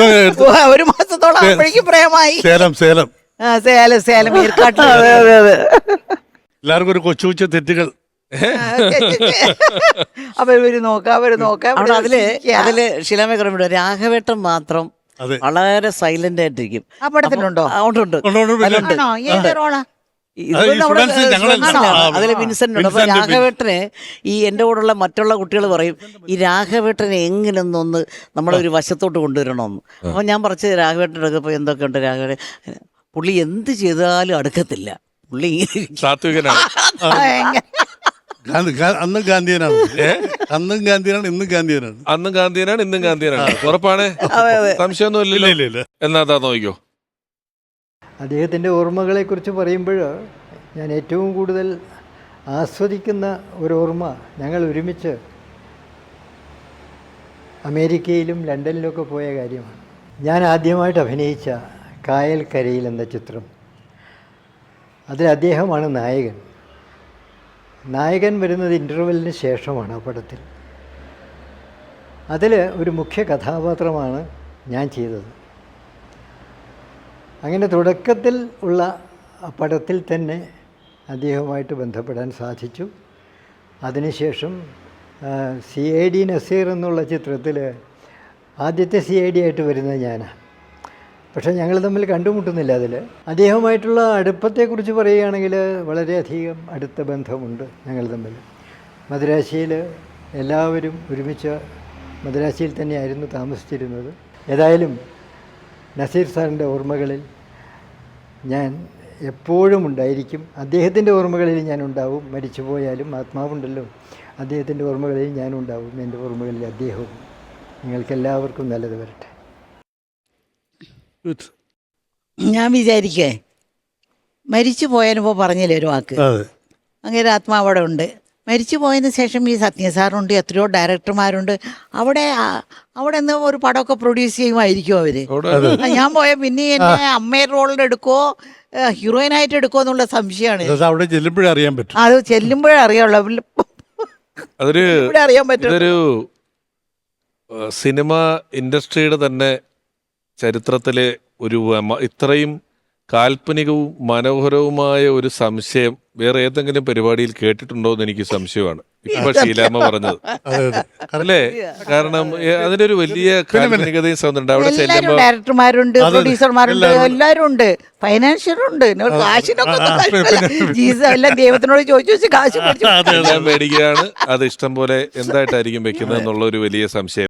ഒരു മാസത്തോളം അപ്പോഴേക്കും പ്രേമായി. സേലം ഏർക്കാട്ടിൽ. എല്ലാവർക്കും ഒരു കൊച്ചു തെറ്റുകൾ. അപ്പൊ അവര് നോക്കാം. അവിടെ അതില് ശിലാമ കുറവുണ്ട്. രാഘവേട്ടൻ മാത്രം അതെ. വളരെ സൈലന്റ് ആയിട്ടിരിക്കും. ആ പടത്തിലുണ്ടോ? ഉണ്ട്. ആണോ? ഏത് റോളാ? ഇത് അത് നമ്മുടെ സ്റ്റുഡൻസ് ഞങ്ങളെ- ആണോ? ആ, അതിലെ വിൻസെന്റ് ഉണ്ട്. അപ്പൊ വിൻസെന്റ്, രാഘവേട്ടനെ ഈ എൻ്റെ കൂടെയുള്ള മറ്റുള്ള കുട്ടികൾ പറയും ഈ രാഘവേട്ടനെ എങ്ങനെയൊന്നൊന്ന് നമ്മളൊരു വശത്തോട്ട് കൊണ്ടുവരണമെന്ന്. അപ്പോൾ ഞാൻ പറിച്ച് രാഘവേട്ടൻ്റെ അടുക്കപ്പോൾ എന്തൊക്കെയുണ്ട് രാഘവേട്ടൻ, പുള്ളി എന്ത് ചെയ്താലും അടുക്കത്തില്ല, പുള്ളി ഇങ്ങനെ ഇരിക്കും. സാത്വികനാണ്. അന്നും ഗാന്ധിയനാണ്, അന്നും ഗാന്ധിയനാണ്, ഇന്നും ഗാന്ധിയനാണ്. അന്നും ഗാന്ധിയനാണ്, ഇന്നും ഗാന്ധിയനാണ്. ഉറപ്പാണ്, അതെ, അതെ. സംശയമൊന്നും ഇല്ല ഇല്ലല്ലോ. ഇല്ല ഇല്ല. എന്നാ അതാ നോക്കിക്കോ. അദ്ദേഹത്തിൻ്റെ ഓർമ്മകളെക്കുറിച്ച് പറയുമ്പോൾ ഞാൻ ഏറ്റവും കൂടുതൽ ആസ്വദിക്കുന്ന ഒരു ഓർമ്മ, ഞങ്ങൾ ഒരുമിച്ച് അമേരിക്കയിലും ലണ്ടനിലൊക്കെ പോയ കാര്യമാണ്. ഞാൻ ആദ്യമായിട്ട് അഭിനയിച്ച കായൽക്കരയിൽ എന്ന ചിത്രം, അതിൽ അദ്ദേഹമാണ് നായകൻ. നായകൻ വരുന്നത് ഇൻ്റർവെല്ലിന് ശേഷമാണ് ആ പടത്തിൽ. അതിൽ ഒരു മുഖ്യ കഥാപാത്രമാണ് ഞാൻ ചെയ്തത്. അങ്ങനെ തുടക്കത്തിൽ ഉള്ള ആ പടത്തിൽ തന്നെ അദ്ദേഹവുമായിട്ട് ബന്ധപ്പെടാൻ സാധിച്ചു. അതിനുശേഷം CID നസീർ എന്നുള്ള ചിത്രത്തിൽ ആദ്യത്തെ CID ആയിട്ട് വരുന്നത് ഞാനാണ്. പക്ഷേ ഞങ്ങൾ തമ്മിൽ കണ്ടുമുട്ടുന്നില്ല. അതിൽ അദ്ദേഹവുമായിട്ടുള്ള അടുപ്പത്തെക്കുറിച്ച് പറയുകയാണെങ്കിൽ വളരെയധികം അടുത്ത ബന്ധമുണ്ട് ഞങ്ങൾ തമ്മിൽ. മദ്രാശിയിൽ എല്ലാവരും ഒരുമിച്ച് മദ്രാശിയിൽ തന്നെയായിരുന്നു താമസിച്ചിരുന്നത്. ഏതായാലും നസീർ സാറിൻ്റെ ഓർമ്മകളിൽ ഞാൻ എപ്പോഴും ഉണ്ടായിരിക്കും. അദ്ദേഹത്തിൻ്റെ ഓർമ്മകളിൽ ഞാനുണ്ടാവും. മരിച്ചു പോയാലും ആത്മാവുണ്ടല്ലോ, അദ്ദേഹത്തിൻ്റെ ഓർമ്മകളിൽ ഞാനുണ്ടാവും, എൻ്റെ ഓർമ്മകളിൽ അദ്ദേഹവും. നിങ്ങൾക്കെല്ലാവർക്കും നല്ലത് വരട്ടെ. ഞാൻ വിചാരിക്കേ മരിച്ചു പോയതിനിപ്പോൾ പറഞ്ഞില്ലേ ഒരു വാക്ക്, അതെ. അങ്ങനെ ആത്മാവ് അവിടെ ഉണ്ട്. മരിച്ചു പോയതിന് ശേഷം ഈ സത്യസാറുണ്ട്, എത്രയോ ഡയറക്ടർമാരുണ്ട്. അവിടെ അവിടെ നിന്ന് ഒരു പടമൊക്കെ പ്രൊഡ്യൂസ് ചെയ്യുമായിരിക്കും അവര്. ഞാൻ പോയ പിന്നെ എന്നെ അമ്മയുടെ റോളിൽ എടുക്കുമോ ഹീറോയിനായിട്ട് എടുക്കുമോ എന്നുള്ള സംശയമാണ്. അത് അവിടെ ചെല്ലുമ്പോഴേ അറിയാൻ പറ്റും. അത് ചെല്ലുമ്പോഴേ അറിയാവുള്ളൂ. അതൊരു ഇവിടെ അറിയാൻ പറ്റും. ഇതൊരു സിനിമ ഇൻഡസ്ട്രിയുടെ തന്നെ ചരിത്രത്തിലെ ഒരു ഇത്രയും കാൽപ്പനികവും മനോഹരവുമായ ഒരു സംശയം വേറെ ഏതെങ്കിലും പരിപാടിയിൽ കേട്ടിട്ടുണ്ടോ എന്ന് എനിക്ക് സംശയമാണ്. ഇപ്പൊ ഷീലാമ്മ പറഞ്ഞത് അല്ലേ? കാരണം അതിനൊരു വലിയ കാൽപ്പനികതയും സൗന്ദര്യം അവിടെ എല്ലാവരും ചെല്ലുമ്പോ ഡയറക്ടർമാരുണ്ട്, പ്രൊഡ്യൂസർമാരുണ്ട്, എല്ലാവരും ഉണ്ട്, ഫൈനാൻഷ്യറുണ്ട്. കാശിനൊക്കെ എല്ലാം ദൈവത്തിനോട് ചോദിച്ചു കാശ് ഞാൻ മേടിക്കുകയാണ്. അത് ഇഷ്ടം പോലെ എന്തായിട്ടായിരിക്കും വെക്കുന്നത് എന്നുള്ള ഒരു വലിയ സംശയം.